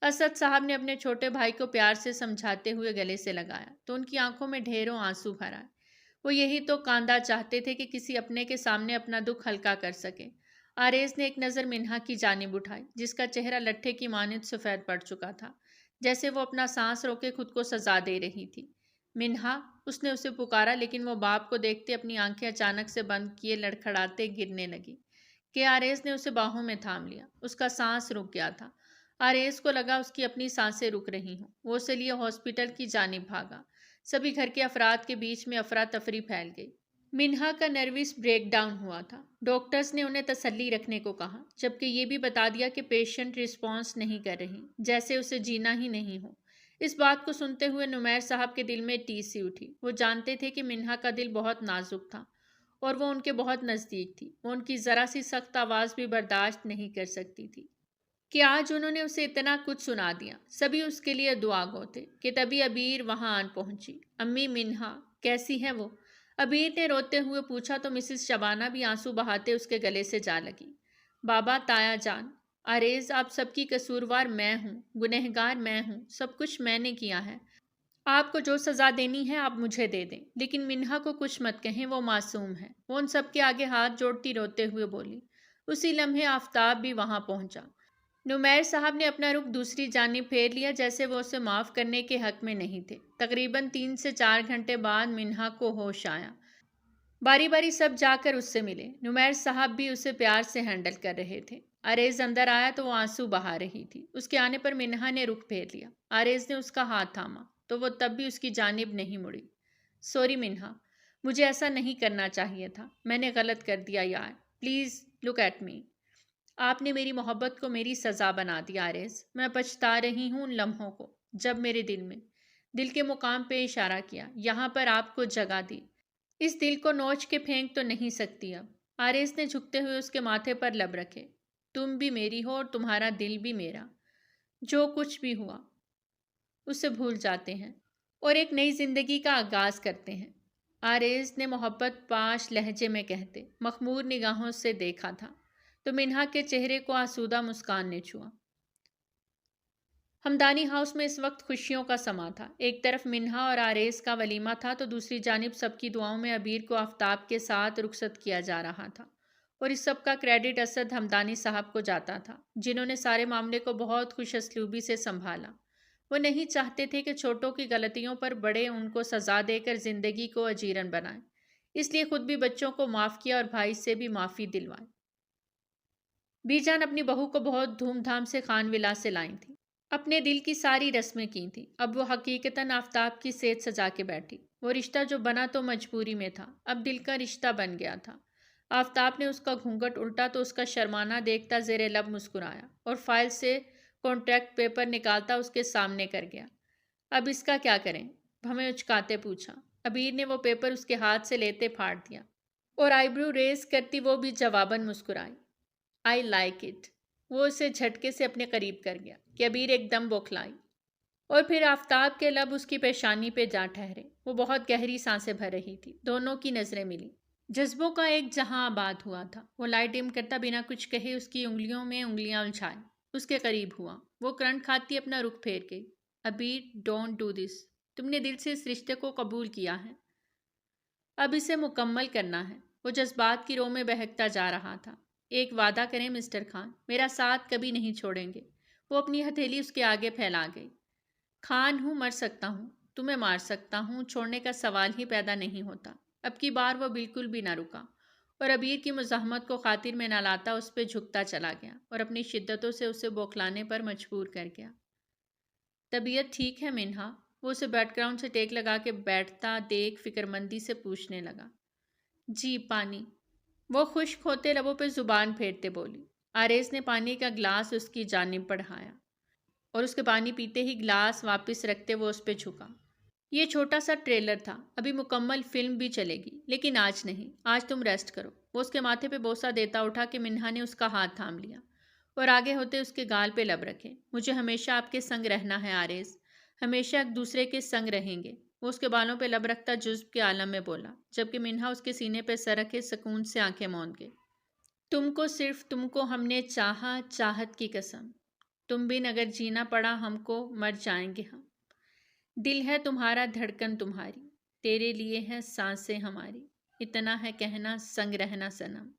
اسد صاحب نے اپنے چھوٹے بھائی کو پیار سے سمجھاتے ہوئے گلے سے لگایا تو ان کی آنکھوں میں ڈھیروں آنسو بھر آئے۔ وہ یہی تو کاندھا چاہتے تھے کہ کسی اپنے کے سامنے اپنا دکھ ہلکا کر سکے۔ آریز نے ایک نظر منہا کی جانب اٹھائی، جس کا چہرہ لٹھے کی مانند سفید پڑ چکا تھا۔ جیسے وہ اپنا سانس روکے خود کو سزا دے رہی تھی۔ منہا، اس نے اسے پکارا، لیکن وہ باپ کو دیکھتے اپنی آنکھیں اچانک سے بند کیے لڑکھڑاتے گرنے لگی کہ آریز نے اسے باہوں میں تھام لیا۔ اس کا سانس رک گیا تھا۔ آریز کو لگا اس کی اپنی سانسیں رک رہی ہوں۔ وہ اسے لیے ہاسپٹل کی جانب بھاگا۔ سبھی گھر کے افراد کے بیچ میں افراتفری پھیل گئی۔ منہا کا نروس بریک ڈاؤن ہوا تھا۔ ڈاکٹرز نے انہیں تسلی رکھنے کو کہا، جبکہ یہ بھی بتا دیا کہ پیشنٹ رسپانس نہیں کر رہی، جیسے اسے جینا ہی نہیں ہو۔ اس بات کو سنتے ہوئے نمیر صاحب کے دل میں ٹیس سی اٹھی۔ وہ جانتے تھے کہ منہا کا دل بہت نازک تھا اور وہ ان کے بہت نزدیک تھی۔ وہ ان کی ذرا سی سخت آواز بھی برداشت نہیں کر سکتی تھی کہ آج انہوں نے اسے اتنا کچھ سنا دیا۔ سبھی اس کے لیے دعا گو تھے کہ تبھی عبیر وہاں آن پہنچی۔ امی، منہا کیسی ہے وہ؟ عبیر نے روتے ہوئے پوچھا تو مسز شبانہ بھی آنسو بہاتے اس کے گلے سے جا لگی۔ بابا، تایا جان، آریز، آپ سب کی قصوروار میں ہوں، گنہگار میں ہوں، سب کچھ میں نے کیا ہے۔ آپ کو جو سزا دینی ہے آپ مجھے دے دیں، لیکن منہا کو کچھ مت کہیں، وہ معصوم ہے۔ وہ ان سب کے آگے ہاتھ جوڑتی روتے ہوئے بولی۔ اسی لمحے آفتاب بھی وہاں پہنچا۔ نمیر صاحب نے اپنا رخ دوسری جانب پھیر لیا، جیسے وہ اسے معاف کرنے کے حق میں نہیں تھے۔ تقریباً 3 سے 4 گھنٹے بعد منہا کو ہوش آیا۔ باری باری سب جا کر اس سے ملے۔ نمیر صاحب بھی اسے پیار سے ہینڈل کر رہے تھے۔ آریز اندر آیا تو وہ آنسو بہا رہی تھی۔ اس کے آنے پر منہا نے رخ پھیر لیا۔ آریز نے اس کا ہاتھ تھاما تو وہ تب بھی اس کی جانب نہیں مڑی۔ سوری منہا، مجھے ایسا نہیں کرنا چاہیے تھا۔ میں نے غلط کر دیا یار۔ Please look at me. آپ نے میری محبت کو میری سزا بنا دیا آریز۔ میں پچھتا رہی ہوں ان لمحوں کو جب میرے دل کے مقام پہ اشارہ کیا، یہاں پر آپ کو جگہ دی۔ اس دل کو نوچ کے پھینک تو نہیں سکتی اب۔ آریز نے جھکتے ہوئے اس کے ماتھے پر لب رکھے۔ تم بھی میری ہو اور تمہارا دل بھی میرا۔ جو کچھ بھی ہوا اسے بھول جاتے ہیں اور ایک نئی زندگی کا آغاز کرتے ہیں، آریز نے محبت پاش لہجے میں کہتے مخمور نگاہوں سے دیکھا تھا تو منہا کے چہرے کو آسودہ مسکان نے چھوا۔ ہمدانی ہاؤس میں اس وقت خوشیوں کا سما تھا۔ ایک طرف منہا اور آریز کا ولیمہ تھا تو دوسری جانب سب کی دعاؤں میں عبیر کو آفتاب کے ساتھ رخصت کیا جا رہا تھا، اور اس سب کا کریڈٹ اسد ہمدانی صاحب کو جاتا تھا، جنہوں نے سارے معاملے کو بہت خوش اسلوبی سے سنبھالا۔ وہ نہیں چاہتے تھے کہ چھوٹوں کی غلطیوں پر بڑے ان کو سزا دے کر زندگی کو اجیرن بنائیں، اس لیے خود بھی بچوں کو معاف کیا اور بھائی سے بھی معافی دلوائی۔ بی جان اپنی بہو کو بہت دھوم دھام سے خان ولا سے لائیں تھیں، اپنے دل کی ساری رسمیں کی تھیں۔ اب وہ حقیقتاً آفتاب کی صحت سجا کے بیٹھی۔ وہ رشتہ جو بنا تو مجبوری میں تھا، اب دل کا رشتہ بن گیا تھا۔ آفتاب نے اس کا گھونگھٹ الٹا تو اس کا شرمانہ دیکھتا زیر لب مسکرایا اور فائل سے کانٹریکٹ پیپر نکالتا اس کے سامنے کر گیا۔ اب اس کا کیا کریں؟ ہمیں اچکاتے پوچھا۔ عبیر نے وہ پیپر اس کے ہاتھ سے لیتے پھاڑ دیا اور آئی برو ریز کرتی وہ بھی جواباً مسکرائی۔ I like it. وہ اسے جھٹکے سے اپنے قریب کر گیا کہ عبیر ایک دم بوکھلائی، اور پھر آفتاب کے لب اس کی پیشانی پہ جا ٹھہرے۔ وہ بہت گہری سانسیں بھر رہی تھی۔ دونوں کی نظریں ملی۔ جذبوں کا ایک جہاں آباد ہوا تھا۔ وہ لائٹ ڈم کرتا بنا کچھ کہے اس کی انگلیوں میں انگلیاں الجھائے اس کے قریب ہوا۔ وہ کرنٹ کھاتی اپنا رخ پھیر گئی۔ عبیر، ڈونٹ ڈو دس۔ تم نے دل سے اس رشتے کو قبول کیا ہے، اب اسے مکمل کرنا ہے۔ وہ جذبات کی رو میں بہکتا جا رہا تھا۔ ایک وعدہ کریں مسٹر خان، میرا ساتھ کبھی نہیں چھوڑیں گے۔ وہ اپنی ہتھیلی اس کے آگے پھیلا گئی۔ خان ہوں، مر سکتا ہوں، تمہیں مار سکتا ہوں، چھوڑنے کا سوال ہی پیدا نہیں ہوتا۔ اب کی بار وہ بالکل بھی نہ رکا اور عبیر کی مزاحمت کو خاطر میں نہ لاتا اس پہ جھکتا چلا گیا اور اپنی شدتوں سے اسے بوکھلانے پر مجبور کر گیا۔ طبیعت ٹھیک ہے منہا؟ وہ اسے بیک گراؤنڈ سے ٹیک لگا کے بیٹھتا دیکھ فکر مندی سے پوچھنے لگا۔ جی، پانی۔ وہ خشک ہوتے لبوں پہ زبان پھیرتے بولی۔ آریز نے پانی کا گلاس اس کی جانب بڑھایا اور اس کے پانی پیتے ہی گلاس واپس رکھتے وہ اس پہ جھکا۔ یہ چھوٹا سا ٹریلر تھا، ابھی مکمل فلم بھی چلے گی، لیکن آج نہیں، آج تم ریسٹ کرو۔ وہ اس کے ماتھے پہ بوسہ دیتا اٹھا کہ منہا نے اس کا ہاتھ تھام لیا اور آگے ہوتے اس کے گال پہ لب رکھے۔ مجھے ہمیشہ آپ کے سنگ رہنا ہے آریز، ہمیشہ ایک دوسرے کے سنگ رہیں گے۔ وہ اس کے بالوں پہ لب رکھتا جذب کے عالم میں بولا، جبکہ منہا اس کے سینے پہ سر رکھے سکون سے آنکھیں موند کے۔ تم کو، صرف تم کو ہم نے چاہا، چاہت کی قسم۔ تم بن اگر جینا پڑا ہم کو، مر جائیں گے ہم۔ دل ہے تمہارا، دھڑکن تمہاری، تیرے لیے ہے سانسیں ہماری، اتنا ہے کہنا، سنگ رہنا صنم۔